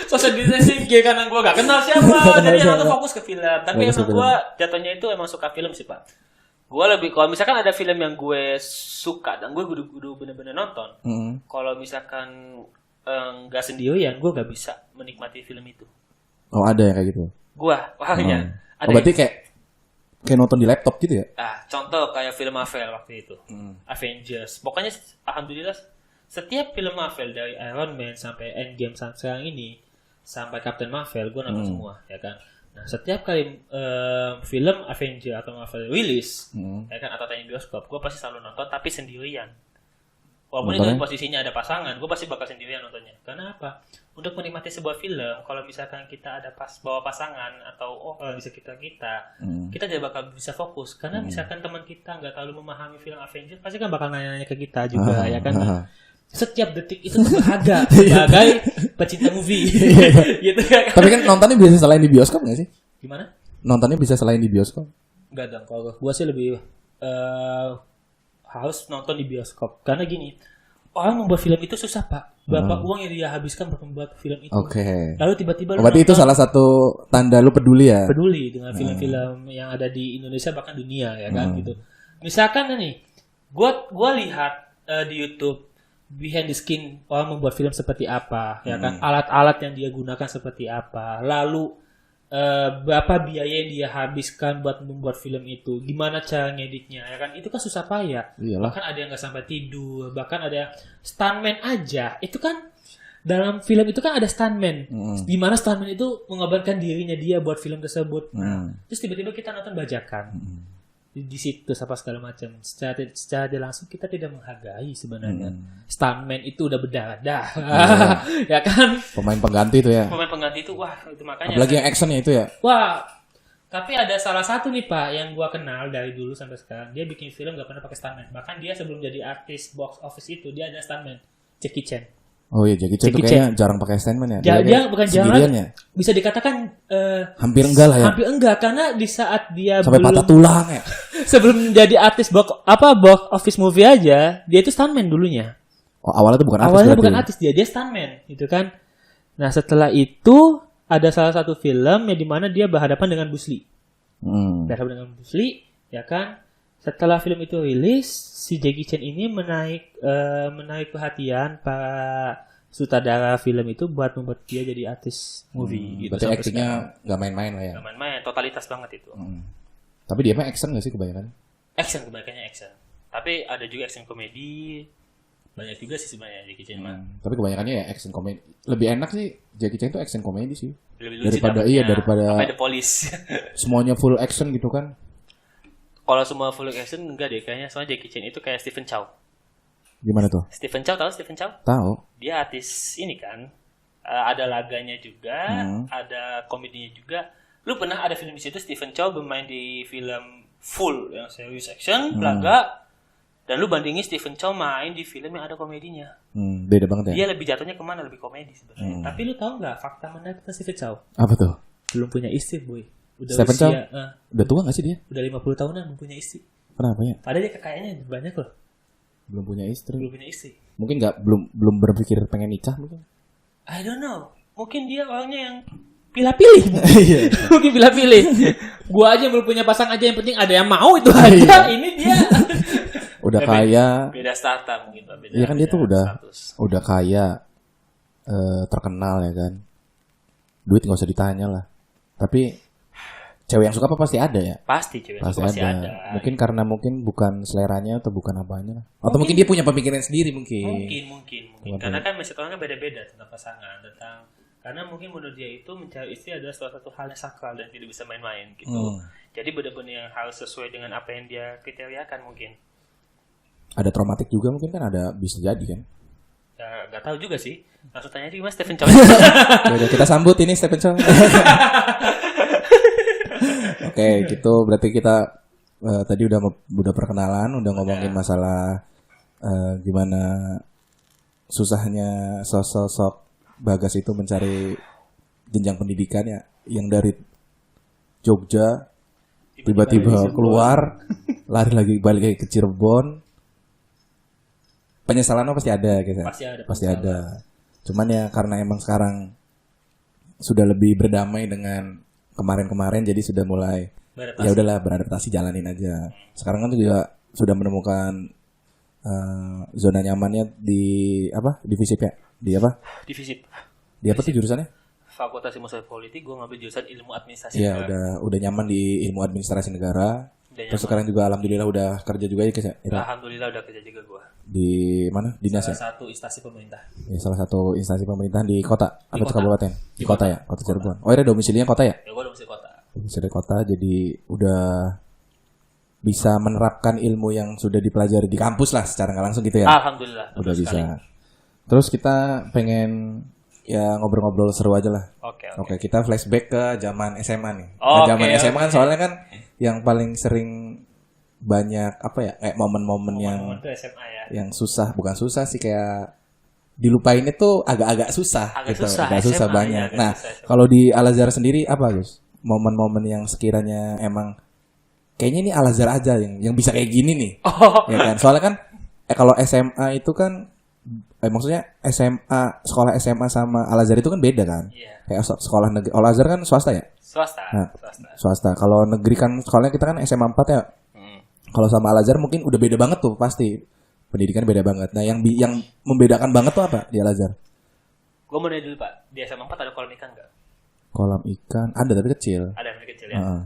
Social distancing karena gue gak kenal siapa, jadi nonton fokus ke film. Tapi Fokus ke emang gue jatuhnya itu emang suka film sih Pak. Gue lebih, kalau misalkan ada film yang gue suka dan gue kudu bener-bener nonton. Kalau misalkan nggak sendirian, gue gak bisa menikmati film itu. Oh, ada yang kayak gitu? Gue, makanya. Oh, berarti kayak nonton di laptop gitu ya? Contoh kayak film Marvel waktu itu, Avengers. Pokoknya alhamdulillah setiap film Marvel dari Iron Man sampai Endgame sampai sekarang ini sampai Captain Marvel gue nonton semua, ya kan. Nah setiap kali film Avengers atau Marvel rilis, ya kan atau tayang bioskop, gue pasti selalu nonton tapi sendirian. Walaupun itu posisinya ada pasangan, gue pasti bakal sendirian nontonnya. Karena apa? Untuk menikmati sebuah film, kalau misalkan kita ada bawa pasangan atau bisa kita tidak bakal bisa fokus. Karena misalkan teman kita nggak terlalu memahami film Avengers, pasti kan bakal nanya-nanya ke kita juga, ya kan? Setiap detik itu berharga sebagai pecinta movie, gitu kan? Tapi kan nontonnya bisa selain di bioskop nggak sih? Gimana? Nontonnya bisa selain di bioskop? Enggak dong, kalau gue sih lebih harus nonton di bioskop. Karena gini, orang membuat film itu susah pak. Berapa uang yang dia habiskan untuk membuat film itu. Oke. Lalu tiba-tiba berarti itu salah satu tanda lu peduli ya? Peduli dengan film-film yang ada di Indonesia bahkan dunia ya kan gitu. Misalkan nih, gua lihat di YouTube behind the scene orang membuat film seperti apa ya kan, alat-alat yang dia gunakan seperti apa, lalu berapa biaya yang dia habiskan buat membuat film itu, gimana cara ngeditnya ya kan, itu kan susah payah. Iyalah. Bahkan ada yang nggak sampai tidur, bahkan ada stuntman aja itu kan, dalam film itu kan ada stuntman, gimana stuntman itu mengorbankan dirinya dia buat film tersebut. Terus tiba-tiba kita nonton bajakan di situ apa segala macam, secara langsung kita tidak menghargai sebenarnya. Stuntman itu udah berdarah, ya kan? Pemain pengganti itu ya. Pemain pengganti itu, wah itu makanya. Apalagi yang actionnya itu ya. Wah, tapi ada salah satu nih pak yang gua kenal dari dulu sampai sekarang, dia bikin film gak pernah pakai stuntman. Bahkan dia sebelum jadi artis box office itu dia ada stuntman, Jackie Chan. Oh iya, Jackie Chan itu kayaknya jarang pakai stuntman ya. Dia bukan jarang, ya? bisa dikatakan hampir enggak lah ya. Hampir enggak, karena di saat dia sampai belum patah tulang ya. Sebelum jadi artis box office movie aja, dia itu stuntman dulunya. Oh, awalnya tuh bukan artis. Awalnya bukan artis, dia stuntman, gitu kan. Nah, setelah itu ada salah satu film yang dimana dia berhadapan dengan Bruce Lee. Berhadapan dengan Bruce Lee, ya kan. Setelah film itu rilis, si Jackie Chan ini menarik perhatian para sutradara film itu buat membuat dia jadi artis movie. Gitu. Berarti aktingnya nggak main-main lah ya. Nggak main-main, totalitas banget itu. Tapi dia mah action nggak sih kebanyakan? Action kebanyakannya action. Tapi ada juga action komedi. Banyak juga sih sebenarnya Jackie Chan mah. Tapi kebanyakannya ya action komedi. Lebih enak sih Jackie Chan itu action komedi sih. Lebih daripada The Police. Semuanya full action gitu kan. Kalau semua full action enggak deh kayaknya, soalnya Jackie Chan itu kayak Stephen Chow. Gimana tuh? Stephen Chow, tahu Stephen Chow? Tahu. Dia artis ini kan. Ada laganya juga, ada komedinya juga. Lu pernah ada film di situ Stephen Chow bermain di film full yang serius action, laga. Dan lu bandingin Stephen Chow main di film yang ada komedinya. Beda banget ya. Dia lebih jatuhnya kemana? Lebih komedi sebenarnya. Tapi lu tahu nggak fakta menarik tentang Stephen Chow? Apa tuh? Belum punya istri, boy. Stephen Chow? Udah tua nggak sih dia? Udah 50 tahunan belum punya istri. Kenapa ya? Padahal dia kekayaannya banyak loh. Belum punya istri. Mungkin belum berpikir pengen nikah mungkin. I don't know. Mungkin dia orangnya yang pilih-pilih. Mungkin pilih-pilih. Gua aja belum punya pasang aja, yang penting ada yang mau itu aja. Ini dia. Udah kaya. Beda startup mungkin. Iya kan dia tuh udah kaya, terkenal ya kan. Duit nggak usah ditanya lah. Tapi cewek yang suka apa pasti ada ya? Pasti cewek yang suka pasti ada. Mungkin karena bukan seleranya atau bukan apanya. Atau mungkin dia punya pemikiran sendiri mungkin. Mungkin. Karena kan masih orangnya beda-beda tentang pasangan, karena mungkin menurut dia itu mencari istri adalah salah satu hal yang sakral dan tidak bisa main-main gitu. Jadi benar-benar yang harus sesuai dengan apa yang dia kriteriakan mungkin. Ada traumatik juga mungkin kan, ada bisa jadi kan? Ya nggak tahu juga sih. Langsung tanya aja Mas Stephen Chow. Udah kita sambut ini Stephen Chow. Oke, gitu berarti kita tadi udah perkenalan, udah ngomongin masalah gimana susahnya sosok Bagas itu mencari jenjang pendidikan ya, yang dari Jogja tiba-tiba keluar lari lagi balik lagi ke Cirebon. Penyesalan pasti ada gitu. Pasti ada. Cuman ya karena emang sekarang sudah lebih berdamai dengan kemarin-kemarin, jadi sudah mulai ya udahlah beradaptasi, jalanin aja. Sekarang kan juga sudah menemukan zona nyamannya di apa? Di FISIP ya? Di apa? Di FISIP. Di apa tuh jurusannya? Fakultas Ilmu Sosial Politik, gue ngambil jurusan Ilmu Administrasi. Iya, udah nyaman di Ilmu Administrasi Negara. Terus sekarang juga alhamdulillah udah kerja juga ya, Kes ya? Alhamdulillah udah kerja juga gue. Di mana? Dinas ya? Salah satu instansi pemerintah. Ya, salah satu instansi pemerintah di kota atau kabupaten? Di kota ya, Kota Cirebon. Oh, ini domisilinya kota ya? Ya, gue domisili kota. Domisili kota, jadi udah bisa menerapkan ilmu yang sudah dipelajari di kampus lah secara nggak langsung gitu ya. Alhamdulillah. Udah betul bisa. sekali. Terus kita pengen ya ngobrol-ngobrol seru aja lah. Oke. Oke, kita flashback ke zaman SMA nih. Oke, Zaman SMA kan oke. soalnya kan yang paling sering banyak apa ya kayak momen-momen yang Momen itu SMA ya. yang susah, bukan susah sih kayak dilupain itu agak-agak susah Agak gitu. susah, Agak susah SMA, banyak. ya, agak Nah, susah SMA. kalau di Al Azhar sendiri apa, Gus? Momen-momen yang sekiranya emang kayaknya ini Al Azhar aja yang bisa kayak gini nih. Oh. Ya kan? Soalnya kan kalau SMA itu kan maksudnya SMA sekolah SMA sama Al Azhar itu kan beda kan? Iya. Kayak sekolah negeri. Al Azhar kan swasta ya? Swasta. Nah. Swasta. Swasta. Kalau negeri kan sekolahnya kita kan SMA 4 ya. Kalau sama Al Azhar mungkin udah beda banget tuh pasti. Pendidikan beda banget. Nah, yang membedakan banget tuh apa di Al Azhar? Gue mau nanya dulu Pak, di SMA 4 ada kolam ikan nggak? Kolam ikan ada tapi kecil. Ada yang kecil ya. Heeh.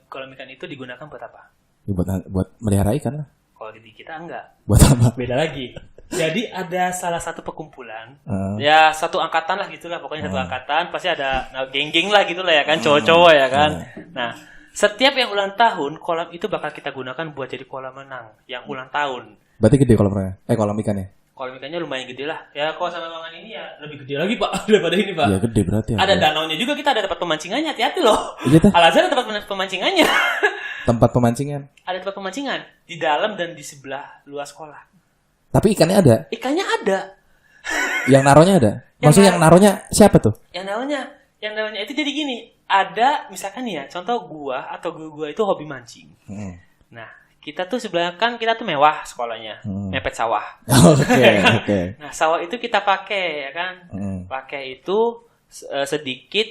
Kolam ikan itu digunakan buat apa? Ya, buat melihara ikan lah. Kalau di kita enggak. Buat apa? Beda lagi. Jadi ada salah satu perkumpulan, Heeh. ya satu angkatan lah gitulah, pokoknya satu angkatan pasti ada geng-geng lah gitulah ya kan, cowok-cowok ya kan. Nah, setiap yang ulang tahun kolam itu bakal kita gunakan buat jadi kolam renang yang ulang tahun. Berarti gede kolamnya. Kolam ikannya. Kolam ikannya lumayan gede lah. Ya kalau sama ruangan ini ya lebih gede lagi Pak daripada ini Pak. Iya gede berarti ya. Ada danaunya juga, kita ada tempat pemancingannya, hati-hati loh. Iya teh. Al Azhar ada tempat pemancingannya. Tempat pemancingan. Ada tempat pemancingan di dalam dan di sebelah luar sekolah. Tapi ikannya ada. Ikannya ada. Yang naronya ada. Maksudnya yang naronya siapa tuh? Yang namanya itu jadi gini. Ada misalkan nih ya, contoh gua atau gua itu hobi mancing. Nah, kita tuh sebenarnya kan kita tuh mewah sekolahnya, mepet sawah. Oke. Nah, sawah itu kita pakai ya kan. Pakai itu sedikit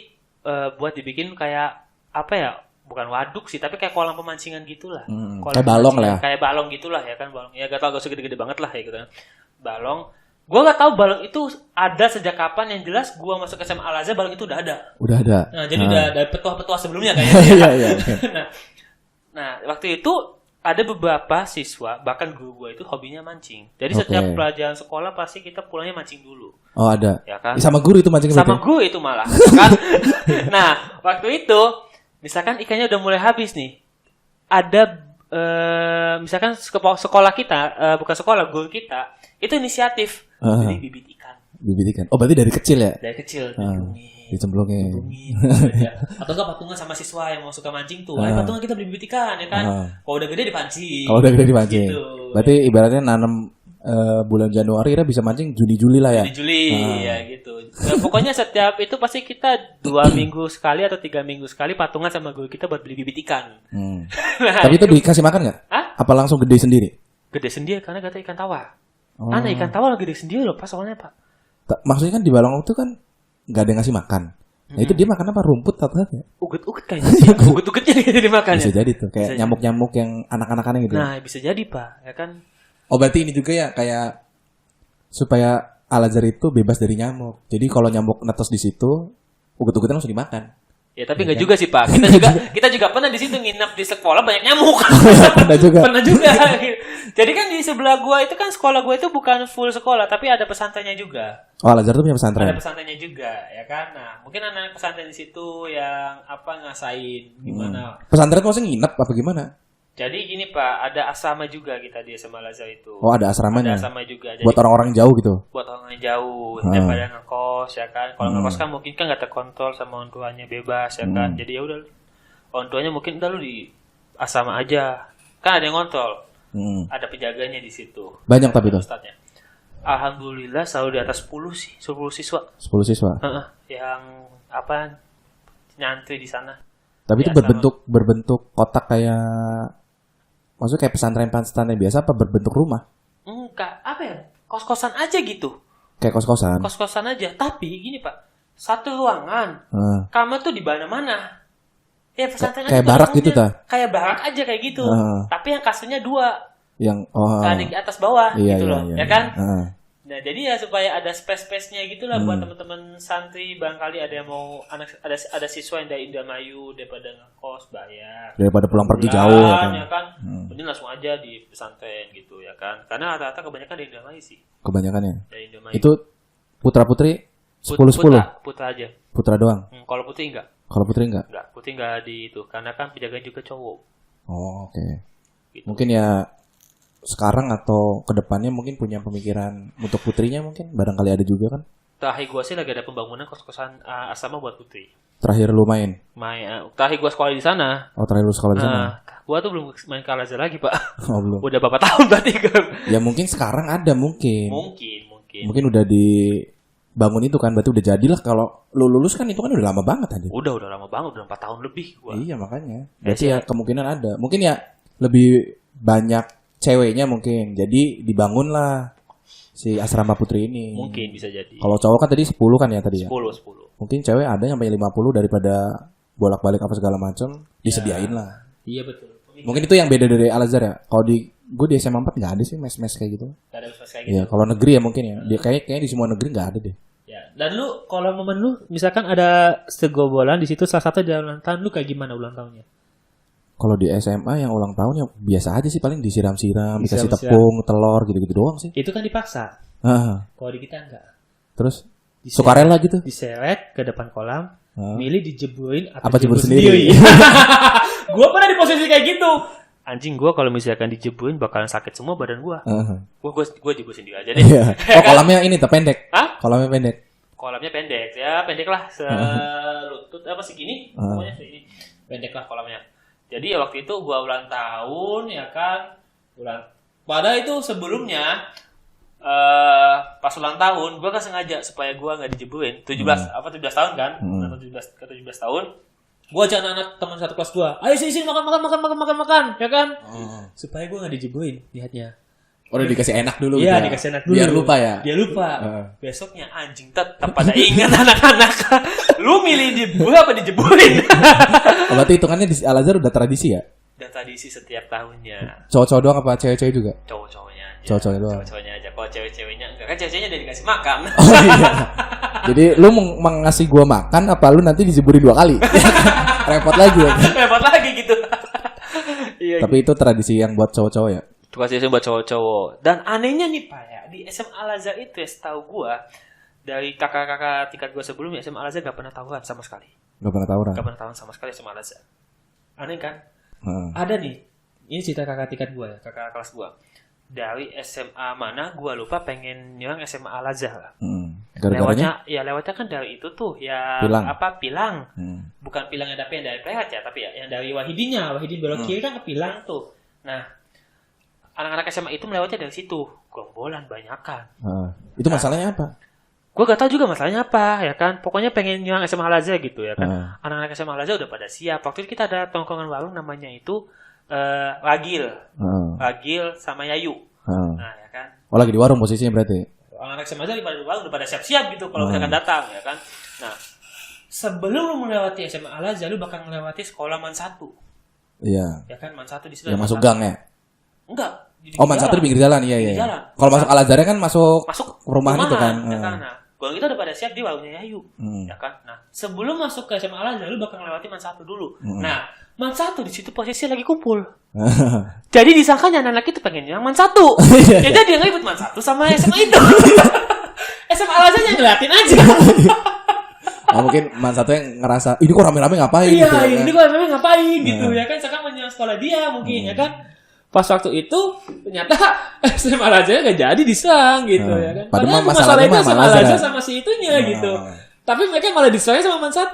buat dibikin kayak apa ya? Bukan waduk sih, tapi kayak kolam pemancingan gitulah. Kolam Kayak balong lah ya. Kayak balong gitulah ya kan, balong. Ya gak tau, gak usah gede-gede banget lah ya gitu kan. Balong. Gua gak tahu balong itu ada sejak kapan, yang jelas gua masuk SMA Al Azhar balong itu udah ada. Udah ada. Nah, jadi udah ada petua-petua sebelumnya kayaknya. Iya. Nah, waktu itu ada beberapa siswa, bahkan guru gua itu hobinya mancing. Jadi setiap pelajaran sekolah pasti kita pulangnya mancing dulu. Oh, ada. Ya kan? Sama guru itu mancing Sama berarti? guru itu malah, kan? Nah, waktu itu misalkan ikannya udah mulai habis nih. Ada misalkan sekolah kita, bukan sekolah, guru kita itu inisiatif beli bibit ikan. Bibit ikan. Oh, berarti dari kecil ya? Dari kecil Dicemplungin. ya. Atau enggak patungan sama siswa yang mau suka mancing tuh. Ayo patungan kita beli bibit ikan ya kan. Kalau udah gede dipancing. Kalau udah gede dipancing. Gitu. Berarti ibaratnya nanam bulan Januari kita bisa mancing Juni-Juli lah ya. Juli ya gitu. Ya, pokoknya setiap itu pasti kita 2 minggu sekali atau 3 minggu sekali patungan sama guru kita buat beli bibit ikan. Nah, Tapi itu dikasih makan nggak? Hah? Apa langsung gede sendiri? Gede sendiri karena kata ikan tawar. Mana ikan tawar gede sendiri loh Pak soalnya Pak. Maksudnya kan di balong itu kan nggak ada yang ngasih makan. Nah itu dia makan apa? Rumput atau apa? Uget-uget kayaknya sih. Uget-ugetnya gitu dimakannya. Bisa jadi tuh kayak Bisa nyamuk-nyamuk yang anak-anakannya gitu. Nah, bisa jadi Pak, ya kan. Oh berarti ini juga ya kayak supaya Al Azhar itu bebas dari nyamuk. Jadi kalau nyamuk netes di situ, uget-ugetnya langsung dimakan. Ya tapi nggak juga sih Pak. Kita juga pernah di situ nginep di sekolah banyak nyamuk. Pernah juga. Pernah juga. Jadi kan di sebelah gua itu kan sekolah gua itu bukan full sekolah, tapi ada pesantrennya juga. Oh Al Azhar tuh punya Ada pesantren. pesantrennya juga, ya kan. Nah, mungkin anak pesantren di situ yang ngasain gimana. Pesantren maksudnya nginep apa gimana? Jadi gini Pak, ada asrama juga kita di SMA Al Azhar itu. Oh ada asramanya. Ada asrama juga. Jadi Buat orang-orang jauh gitu. buat orang yang jauh daripada ngekos ya kan. Kalau ngekos kan mungkin kan nggak terkontrol sama orang tuanya, bebas ya kan. Jadi ya udah orang tuanya mungkin udah lu di asrama aja. Kan ada yang ngontrol. Ada penjaganya di situ. Banyak tapi tuh. Ustadznya. Alhamdulillah selalu di atas 10 sih, 10 siswa. 10 siswa. Yang apa nyantri di sana. Tapi itu Ya, berbentuk kotak kayak maksudnya kayak pesantren biasa apa berbentuk rumah? Enggak, apa ya? Kos-kosan aja gitu. Kayak kos-kosan. Kos-kosan aja. Tapi gini Pak, satu ruangan. Kamar tuh di mana-mana. Ya pesantren Kayak aja barak bangunnya. gitu ta? Kayak barak aja kayak gitu. Tapi yang kasurnya 2. Yang Di atas bawah iya, gitu iya, loh. iya, Ya kan? iya. Nah, jadi ya supaya ada space-space-nya gitu lah buat teman-teman santri, barangkali ada yang mau ada siswa yang dari Indramayu daripada ngekos bayar. Daripada pulang pergi jauh ya kan. Mending langsung aja di pesantren gitu ya kan. Karena rata-rata kebanyakan dari Indramayu sih. Kebanyakannya. Dari Indramayu. Itu putra-putri 10-10. Putra aja. Putra doang. Kalau putri enggak. Kalau putri enggak? Enggak, putri enggak di itu karena kan penjaganya juga cowok. Oh, oke. Gitu. Mungkin ya sekarang atau kedepannya mungkin punya pemikiran untuk putrinya mungkin barangkali ada juga kan. Terakhir gue sih lagi ada pembangunan kos-kosan asrama buat putri. Terakhir lu main. Terakhir gue sekolah di sana. Oh terakhir lu sekolah di sana. Gue tuh belum main ke Al-Azhar lagi pak. Oh belum. Udah berapa tahun berarti kan? Ya mungkin sekarang ada mungkin. Mungkin. Mungkin udah dibangun itu kan, berarti udah jadilah. Kalau lu lulus kan itu kan udah lama banget tadi. Udah lama banget, udah 4 tahun lebih gua. Iya makanya. Berarti ya kemungkinan ada. Mungkin ya lebih banyak ceweknya mungkin. Jadi dibangunlah si asrama putri ini. Mungkin bisa jadi. Kalau cowok kan tadi 10 kan ya tadi ya. 10. Mungkin cewek ada yang sampai 50 daripada bolak-balik apa segala macam, disediain lah. Iya betul. Mungkin itu yang beda dari Al-Azhar ya. Kalau gue di SMA 4 nggak ada sih mes-mes kayak gitu. Gak ada mes kayak gitu. Iya, kalau negeri ya mungkin ya. Dia kayaknya di semua negeri nggak ada deh. Ya. Dan lu kalau momen lu misalkan ada segombolan di situ salah satu dalam ulang tahun lu kayak gimana ulang tahunnya? Kalau di SMA yang ulang tahun ya biasa aja sih, paling disiram-siram, dikasih tepung, telur gitu-gitu doang sih. Itu kan dipaksa. Kalau di kita enggak. Terus sukarela gitu. Diseret ke depan kolam, milih dijeburin atau apa jebur sendiri. Gua pernah di posisi kayak gitu. Anjing, gua kalau misalkan dijeburin bakalan sakit semua badan gua. Gua jebur sendiri aja deh. Oh, kolamnya ini pendek. Hah? Kolamnya pendek. Kolamnya pendek. Ya, pendek lah selutut apa segini. Pokoknya segini. Pendek lah kolamnya. Jadi waktu itu gua ulang tahun ya kan. Pada itu sebelumnya pas ulang tahun gua kan sengaja supaya gua enggak dijeburin. 17 tahun kan? 17 tahun. Gua ajak anak teman satu kelas gua. Ayo sini makan, ya kan? Supaya gua enggak dijeburin niatnya. Udah dikasih enak dulu. Iya, dikasih enak dulu. Biar lupa ya. Dia lupa. Besoknya anjing tetap pada ingat anak-anak. Lu milih dijebur apa dijeburin? Oh, berarti hitungannya di Al-Azhar udah tradisi ya? Udah tradisi setiap tahunnya. Cowok-cowok doang apa cewek-cewek juga? Cowok-cowoknya aja. Cowok-cowoknya aja. Kalau cewek-ceweknya enggak kan cewek-ceweknya udah dikasih makan. Oh iya. Jadi lu mau ngasih gua makan apa lu nanti dijeburin 2 kali? Repot lagi ya. Repot lagi gitu. Iya. Tapi itu tradisi yang buat cowok-cowok ya? Tradisi buat cowok-cowok. Dan anehnya nih Pak ya, di SMA Al-Azhar itu ya setahu gua dari kakak-kakak tingkat gua sebelumnya SMA Al-Azhar gak pernah tawuran sama sekali. Gak pernah tawuran? Gak pernah tawuran sama sekali SMA Al-Azhar. Aneh kan? Ada nih, ini cerita kakak tingkat gue ya, kakak kelas gue. Dari SMA mana, gue lupa pengen nyerang SMA Al-Azhar. Gara-garanya? Lewatnya kan dari itu tuh, ya Pilang. Bukan Pilang yang dari Prehat ya, tapi ya yang dari Wahidin belok kiri kan ke Pilang tuh. Nah, anak-anak SMA itu melewatnya dari situ, gombolan banyakan. Itu masalahnya apa? Gue gak tahu juga masalahnya apa ya kan. Pokoknya pengen nyerang SMA Al-Azhar gitu ya kan. Anak-anak SMA Al-Azhar udah pada siap. Waktu itu kita ada tongkrongan warung namanya itu Ragil sama Yayu. Nah ya kan. Oh lagi di warung posisinya berarti. Anak-anak SMA Al-Azhar udah pada siap-siap gitu kalau misalkan datang ya kan. Nah sebelum lu melewati SMA Al-Azhar lu bakal melewati sekolah Man 1. Iya. Ya kan Man 1 di situ. Yang masuk gang ya? Enggak. Man 1 di pinggir jalan, iya. Kalau masuk Al-Azhar kan masuk perumahan itu kan. Ya kan? Nah, kalau kita udah pada siap di warungnya Yayu, ya kan. Nah, sebelum masuk ke SMA Al-Azhar, lu bakal melewati Man 1 dulu. Nah, Man 1 di situ posisi lagi kumpul. Jadi disangkanya anak-anak itu pengen yang Man 1. Ya jadi dia ribut Man 1 sama SMA itu. SMA Al-Azhar yang ngeliatin aja. Mungkin Man 1 yang ngerasa, ini kok rame-rame ngapain gitu. Iya, ya, ini kok rame-rame ngapain gitu ya kan. Sekarang menyerang sekolah dia mungkin ya kan. Pas waktu itu ternyata SMA Al-Azhar gak jadi diserang gitu ya kan. Padahal masalah itu sama Al-Azhar sama si itunya gitu. Tapi mereka malah diserang sama Man 1.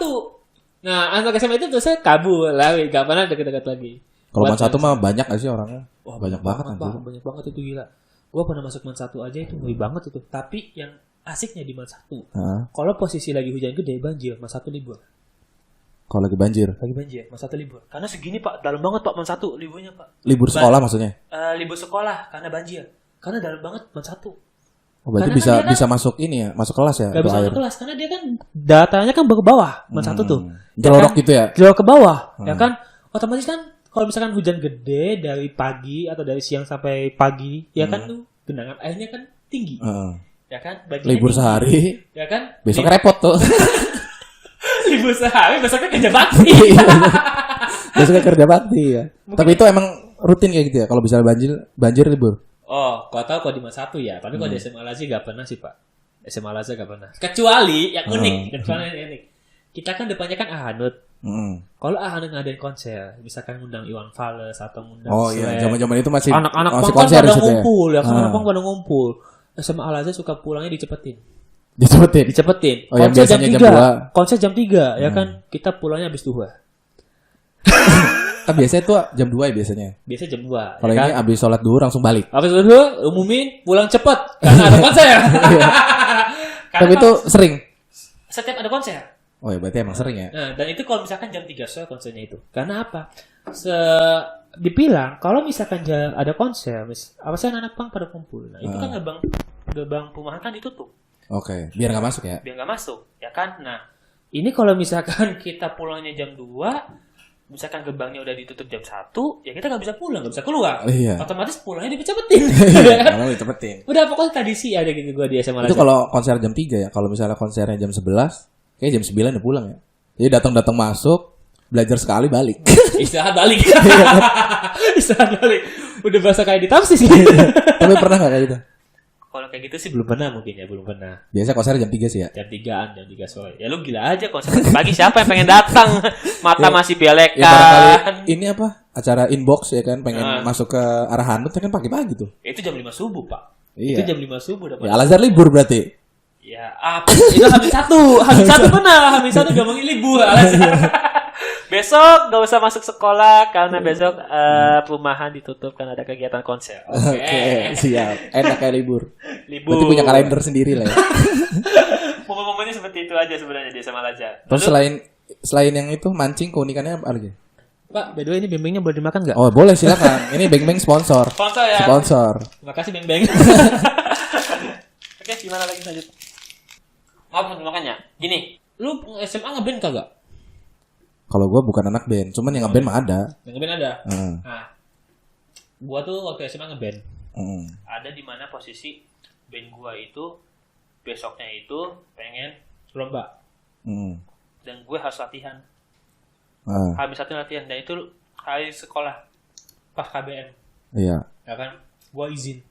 Nah, anak SMA itu terusnya kabur, lari, gak pernah deket-deket lagi. Kalau Man 1 mah banyak gak sih orangnya? Wah, banyak banget anjir. Banyak banget itu gila. Gua pernah masuk Man 1 aja itu ngeri banget itu. Tapi yang asiknya di Man 1. Kalau posisi lagi hujan gede banjir, Man 1 libur. Kalau lagi banjir? Lagi banjir, Man 1 libur. Karena segini Pak, dalam banget Pak Man 1 liburnya Pak. Libur sekolah maksudnya? Libur sekolah karena banjir. Karena dalam banget Man 1. Oh, berarti bisa masuk ini ya, masuk kelas ya? Gak bisa masuk kelas, karena dia kan datanya kan ke bawah, Man 1 tuh. Jelorok gitu ya? Jelorok ke bawah, ya kan? Otomatis kan kalau misalkan hujan gede dari pagi atau dari siang sampai pagi, ya kan tuh genangan airnya kan tinggi. Ya kan? Libur tinggi. Sehari, ya kan? Besok repot tuh. Libur sehari, besoknya kerja bakti. Besoknya kerja bakti ya. Mungkin. Tapi itu emang rutin kayak gitu ya? Kalau bisa banjir libur? Oh, kau tahu kalau di Man 1 ya. Tapi kalau di SMA Al-Azhar gak pernah sih Pak. SMA Al-Azhar gak pernah. Kecuali yang unik. Kita kan depannya kan Ahanut. Kalau ngadain konser, misalkan ngundang Iwan Fals atau ngundang Oh iya, zaman-zaman itu masih anak-anak masih pang konser pada di situ ya. ngumpul ya, kan anak pang pada ngumpul. SMA Al Azhar suka pulangnya dicepetin. Dicepetin. Oh, yang Konser biasanya jam 2. Konser jam 3 ya kan, kita pulangnya habis duha. Kan biasanya tuh jam 2 ya biasanya. Biasanya jam 2. Kalau ya ini kan? abis sholat duhur langsung balik. Habis duha umumin pulang cepet karena ada konser. Karena Tapi itu sering. setiap ada konser. Oh ya berarti emang sering ya. Nah, dan itu kalau misalkan jam 3 sore konsernya itu. Karena apa? Dibilang kalau misalkan ada konser, apa sih anak pang pada kumpul. Nah, itu kan gerbang perumahan kan ditutup. Oke, biar nggak masuk ya. Biar nggak masuk, ya kan? Nah, ini kalau misalkan kita pulangnya jam 2, misalkan gerbangnya udah ditutup jam 1, ya kita nggak bisa pulang, nggak bisa keluar. Oh, iya. Otomatis pulangnya dicepetin. Kalau dicepetin. Udah pokoknya tradisi ada gitu gua di SMA. Itu kalau konser jam 3 ya. Kalau misalnya konsernya jam 11, kayak jam 9 udah pulang ya. Jadi datang masuk, belajar sekali balik. Istirahat balik. Istirahat balik. Udah bahasa kayak di Tamsis gitu. Tapi pernah nggak kayak gitu? Kalau kayak gitu sih belum pernah mungkin ya, belum pernah. Biasa konser jam 3 sih ya. Jam 3 sore. Ya lu gila aja konser pagi siapa yang pengen datang? Mata masih belek Ya barangkali kan. ini apa? Acara inbox ya kan pengen masuk ke arah Hanut ya kan pagi-pagi tuh. Itu jam 5 subuh, Pak. Iya. Itu jam 5 subuh dapat. Ya Al Azhar libur berarti. Ya, apa? Itu Hamin 1 benar. Hamin 1 gampang libur. Besok gak usah masuk sekolah karena besok perumahan ditutup karena ada kegiatan konser. Oke, siap. Enak kayak libur. Libur. Berarti punya kalender sendiri lah ya. Momen-momennya seperti itu aja sebenarnya di SMA aja. Terus selain yang itu mancing keunikannya apa lagi? Pak, by the way ini beng-bengnya boleh dimakan nggak? Oh boleh silakan. Ini beng-beng sponsor. Sponsor ya. Sponsor. Terima kasih beng-beng. Oke, gimana lagi lanjut? Maaf makanya. Gini, lu SMA ngeband kagak? Kalau gue bukan anak band, cuman yang ngeband mah ada. Yang ngeband ada. Nah, gua tuh waktu SMA ngeband. Ada di mana posisi band gua itu besoknya itu pengen lomba. Dan gue harus latihan. Habis latihan dan itu hari sekolah pas KBM. Iya. Ya kan? Gua izin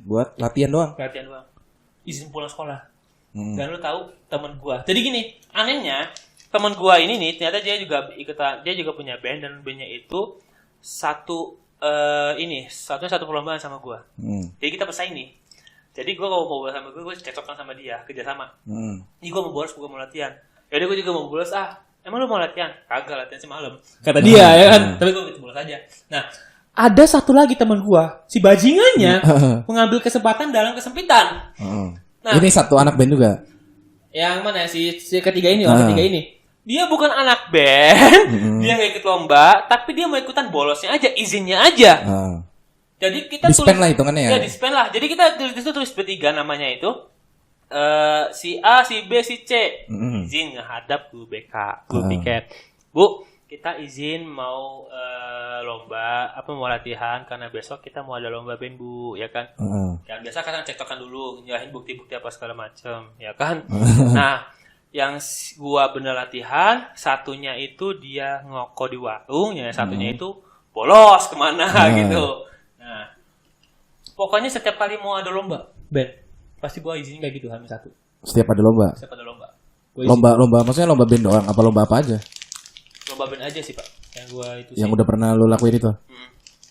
Buat latihan doang. Izin pulang sekolah. Dan lu tahu teman gua. Jadi gini, anehnya teman gua ini nih ternyata dia juga punya band dan bandnya itu satu perlombaan sama gua. Jadi kita bersaing nih. Jadi gua kalau mau bolos sama gua cekcokan sama dia, kerjasama. Ini gua mau bolos, gua mau latihan. Ya udah gua juga mau bolos. Emang lu mau latihan? Kagak, latihan semalam. Kata dia ya kan. Tapi gua gitu bolos aja. Nah, ada satu lagi teman gua, si bajingannya mengambil kesempatan dalam kesempitan. Nah, ini satu anak band juga. Yang mana si ketiga ini, orang ketiga ini. Dia bukan anak band, dia nggak ikut lomba, tapi dia mau ikutan bolosnya aja, izinnya aja. Jadi kita dispen lah hitungannya ya. Ya dispen lah. Jadi kita tulis bertiga namanya itu. Si A, si B, si C. Izin ngehadap guru BK, guru piket. Bu, kita izin mau lomba, mau latihan karena besok kita mau ada lomba band, Bu, ya kan? Yang biasa kan cekcokan dulu, nyerahin bukti-bukti apa segala macam, ya kan? Nah, yang gua bener latihan, satunya itu dia ngoko di warung, yang satunya itu bolos kemana gitu. Nah, pokoknya setiap kali mau ada lomba band, pasti gua izin kayak gitu Hamin 1. Setiap ada lomba. Lomba maksudnya lomba band doang apa lomba apa aja? Lomba band aja sih, Pak. Yang gua itu yang udah pernah lu lakuin itu.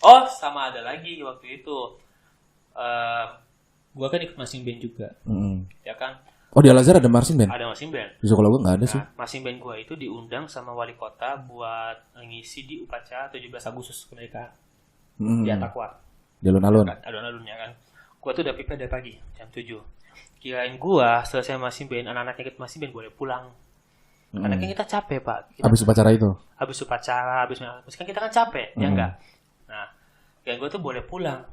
Oh, sama ada lagi waktu itu. Gua kan ikut marching band juga. Ya kan? Oh, di Al Azhar ada marching band? Ada marching band. Di sekolah gua enggak ada sih. Marching band gua itu diundang sama wali kota buat ngisi di upacara 17 Agustus kemerdekaan. Di Atakwar. Di alun-alun. Alun-alun ya kan. Gua tuh udah prepare dari pagi jam 7. Kirain gua selesai marching band, anak-anak yang ikut marching band boleh pulang. Karena kan kita capek, Pak. Habis upacara itu. Habis upacara, kan kita kan capek, ya enggak. Nah, kirain gua tuh boleh pulang.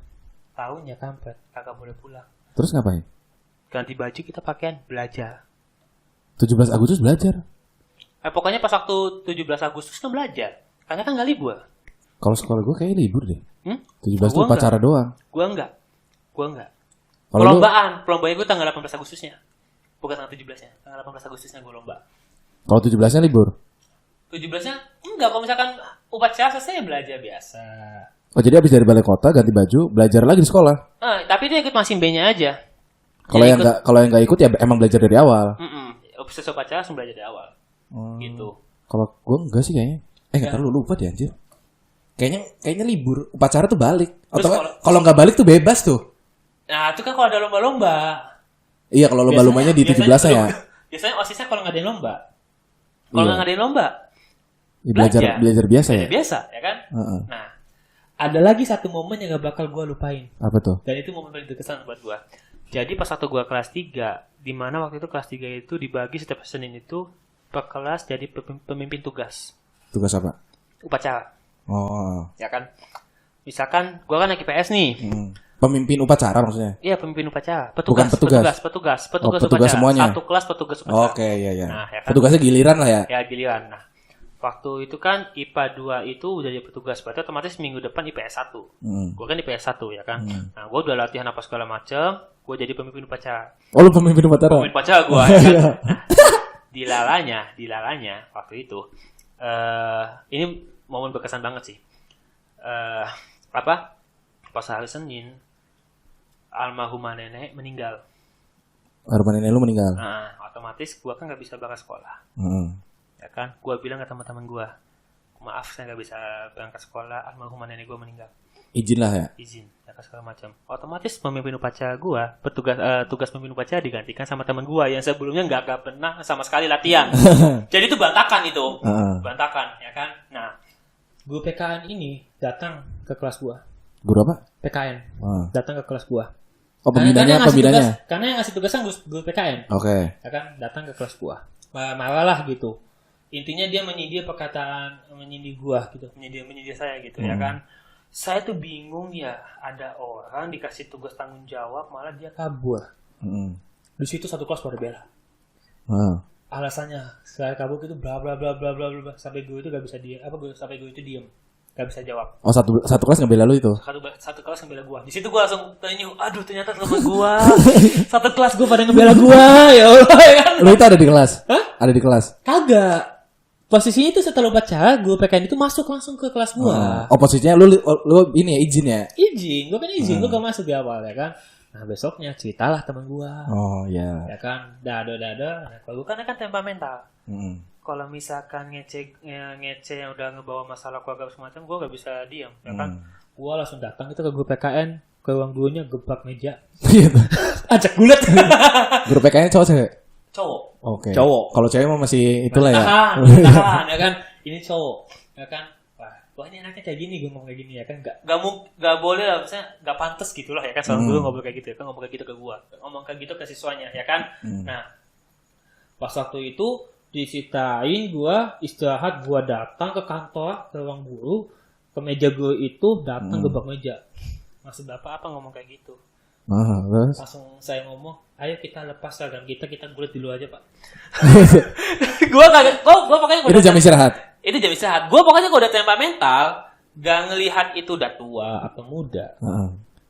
Tahunnya kampret, kagak boleh pulang. Terus ngapain? Ganti baju kita pakaian belajar. 17 Agustus belajar. Pokoknya pas waktu 17 Agustus kan belajar. Karena kan nggak libur. Kalau sekolah gue kayaknya libur deh. 17 itu upacara doang. Gua enggak. Perlombaan gue tanggal 18 Agustusnya. Bukan tanggal 17-nya. Tanggal 18 Agustusnya gue lomba. Kalau 17-nya libur? 17-nya enggak. Kalau misalkan upacara selesai belajar biasa. Oh, jadi habis dari balai kota ganti baju, belajar lagi di sekolah. Tapi dia ikut marching band-nya aja. Kalau yang enggak ikut ya emang belajar dari awal. Selesai upacara langsung belajar dari awal. Gitu. Kalau gue enggak sih kayaknya. Enggak terlalu lupa deh anjir. Kayaknya libur upacara tuh balik. Atau kalau nggak balik tuh bebas tuh. Nah, itu kan kalau ada lomba-lomba. Iya, kalau lomba-lombanya di 17 ya. Biasanya OSISnya kalau ngadain lomba. Kalau nggak ngadain lomba, ya, belajar biasa ya. Biasa, ya kan? Nah, ada lagi satu momen yang gak bakal gue lupain. Apa tuh? Dan itu momen paling berkesan buat gue. Jadi pas waktu gue kelas 3, di mana waktu itu kelas 3 itu dibagi setiap Senin itu per kelas jadi pemimpin tugas. Tugas apa? Upacara. Oh. Ya kan? Misalkan gue kan lagi PS nih. Pemimpin upacara maksudnya? Iya, pemimpin upacara. Bukan petugas. Petugas Petugas semuanya. Satu kelas petugas upacara. Oke, iya. Nah, ya kan? Petugasnya giliran lah ya. Ya, giliran. Nah, waktu itu kan IPA 2 itu udah jadi petugas, berarti otomatis minggu depan IPS 1. Gue kan IPS 1 ya kan. Nah, gue udah latihan apa segala macem, gue jadi pemimpin upacara. Oh, lu pemimpin upacara? Pemimpin upacara gue ya kan. Nah, di lalanya waktu itu ini momen berkesan banget sih. Pas hari Senin almarhumah nenek meninggal. Almarhumah nenek lu meninggal? Nah, otomatis gue kan gak bisa berangkat sekolah. Ya kan, gue bilang ke teman-teman gue, maaf saya nggak bisa berangkat sekolah, almarhumah nenek gue meninggal. Izin lah ya. Izin, ya kan segala macam. Otomatis pemimpin upacara gue, tugas pemimpin upacara digantikan sama teman gue yang sebelumnya nggak pernah sama sekali latihan. Jadi itu berantakan itu, berantakan, ya kan. Nah, guru PKN ini datang ke kelas gue. Guru apa? PKN, datang ke kelas gue. Oh, pembinanya apa pembinanya? Karena yang ngasih tugasnya guru PKN. Oke. Ya kan, datang ke kelas gue. Marah lah gitu. Intinya dia menyindir perkataan, menyindir gua gitu, menyindir saya gitu ya kan. Saya tuh bingung ya, ada orang dikasih tugas tanggung jawab malah dia kabur. Di situ satu kelas pada bela. Alasannya saya kabur itu bla bla bla bla bla bla sampai guru itu gak bisa sampai guru itu diem, gak bisa jawab. Oh, satu kelas ngebela lu itu? Satu kelas ngebela gua. Di situ gua langsung tanya, aduh ternyata teman gua satu kelas gua pada ngebela gua, ya Allah ya kan. Lu itu ada di kelas? Hah? Ada di kelas? Kagak. Posisinya itu setelah upacara, guru PKN itu masuk langsung ke kelas gua. Oh, posisinya lu ini ya izin ya? Izin, gua kan izin, gua gak masuk di awal ya kan. Nah, besoknya ceritalah teman gua. Oh, iya. Ya kan, dada. Nah, kalau gua kan temperamental. Kalau misalkan ngece yang udah ngebawa masalah keluarga semacam, gua gak bisa diam, ya kan. Gua langsung datang itu ke guru PKN, ke ruang gurunya gebrak meja. Ajak gulat. Guru PKN cowok cewek? Cowok. Oke. Cowok. Kalau cewek mah masih itulah ya. Tahan, ya kan. Ini cowok, ya kan. Wah ini anaknya kayak gini, gue ngomong kayak gini ya kan. Gak boleh lah, misalnya gak pantas gitu lah ya kan. Soalnya gue ngobrol kayak gitu ya kan, ngomong kayak gitu ke gue. Ngomong kayak gitu ke siswanya ya kan. Nah, pas waktu itu diceritain gue istirahat, gue datang ke kantor, ke ruang guru, ke meja guru itu, datang gebrak meja. Maksud bapak apa ngomong kayak gitu? Langsung saya ngomong, ayo kita lepas seragam kita gulat dulu aja pak. Gue pokoknya itu jam istirahat. Itu jam istirahat. Gue pokoknya udah temperamental, gak ngelihat itu udah tua atau muda.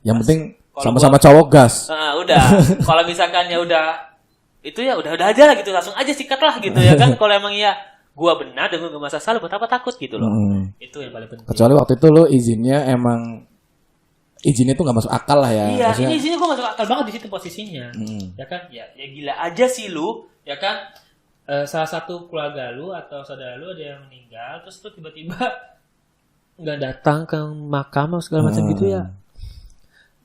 Yang penting sama-sama cowok gas. Udah. Kalau misalkan ya udah itu ya udah aja lah gitu, langsung aja sikat lah gitu ya kan. Kalau emang ya gue benar dan gue gak masa salah, buat apa takut gitu loh. Itu yang paling penting. Kecuali waktu itu lo izinnya tuh nggak masuk akal lah ya. Iya, ini izinnya gue masuk akal banget di situ posisinya. Ya kan, ya gila aja sih lu, ya kan. Salah satu keluarga lu atau saudara lu ada yang meninggal, terus tuh tiba-tiba nggak datang ke makam atau segala macam gitu ya.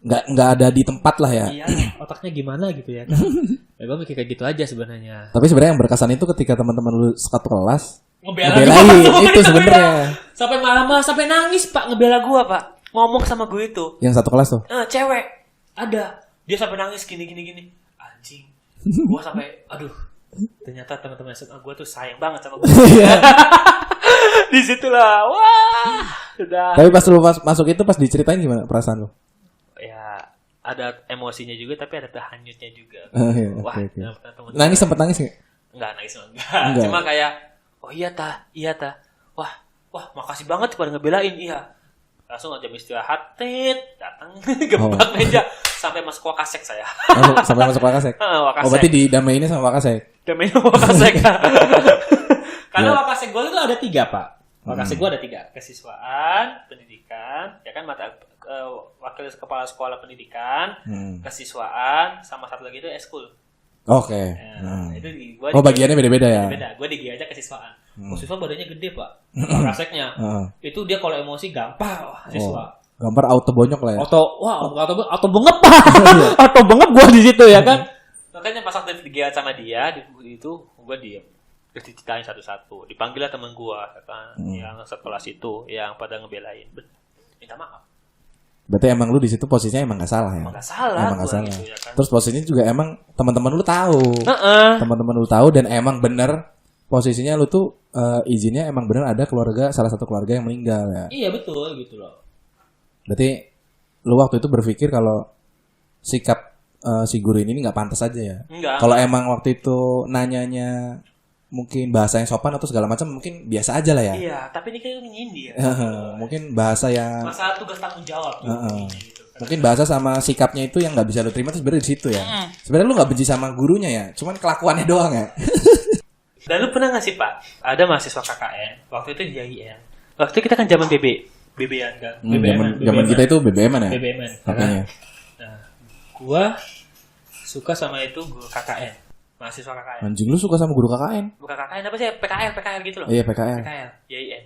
Nggak ada di tempat lah ya. Iya, otaknya gimana gitu ya kan. Ya gue mikir kayak gitu aja sebenarnya. Tapi sebenarnya yang berkesan itu ketika teman-teman lu satu kelas ngebelain itu sebenarnya. Sampai malam sampai nangis pak ngebela gua pak. Ngomong sama gue itu. Yang satu kelas tuh? Cewek. Ada. Dia sampai nangis gini. Anjing. Gue sampai, aduh. Ternyata teman-teman SMA gue tuh sayang banget sama gue. Di situlah. Wah. Sudah. Tapi pas lu masuk itu pas diceritain gimana perasaan lu? Ya, ada emosinya juga tapi ada terhanyutnya juga. Wah. Okay. Nangis sempet nangis nggak? Enggak, nangis enggak. Cuma kayak, oh iya ta. Wah, makasih banget pada ngebelain. Iya. Langsung jam istirahat, datang gebrak meja sampai masuk Wakasek saya. Sampai masuk Wakasek. Wakasek. Oh berarti didamainnya sama Wakasek. Damainnya Wakasek. Karena Wakasek gue itu ada 3 pak. Wakasek gue ada 3, kesiswaan, pendidikan, ya kan mata wakil kepala sekolah pendidikan, kesiswaan, sama satu lagi itu eskul. Oke. Itu bagiannya beda-beda ya. Beda. Gue di aja kesiswaan. Mahasiswa badannya gede pak, Pak Raseknya. Itu dia kalau emosi gampang siswa. Gambar auto bonyok lah ya. Auto bengep pak. Auto bengep gua di situ ya kan. Makanya pas waktu digiat sama dia itu gua diem. Terus diceritain satu-satu. Dipanggil lah teman gua kan, yang sekelas itu yang pada ngebelain. Minta maaf. Berarti emang lu di situ posisinya emang gak salah ya? Emang gak salah. Emang gak salah. Gitu, ya kan? Terus posisinya juga emang teman-teman lu tahu. Teman-teman lu tahu dan emang bener posisinya lu tuh izinnya emang bener ada salah satu keluarga yang meninggal ya. Iya betul gitu loh. Berarti lu waktu itu berpikir kalau sikap si guru ini nggak pantas aja ya? Enggak. Kalau emang waktu itu nanyanya mungkin bahasa yang sopan atau segala macam mungkin biasa aja lah ya. Iya, tapi ini kan nyindir. Mungkin bahasa yang masalah tugas tanggung jawab. Gitu. Mungkin bahasa sama sikapnya itu yang nggak bisa lu terima terus sebenarnya di situ ya. Sebenarnya lu nggak benci sama gurunya ya, cuman kelakuannya doang ya. Dan lu pernah nggak sih Pak? Ada mahasiswa KKN waktu itu di IAIN. Waktu itu kita kan zaman BB-an kan. Zaman kita itu BBM-an ya. BBM-an. Makanya. Nah, gua suka sama itu guru KKN. Mahasiswa KKN. Anjing lu suka sama guru KKN? Bukan KKN apa sih? PKL gitu loh. Iya PKL. PKL, IAIN.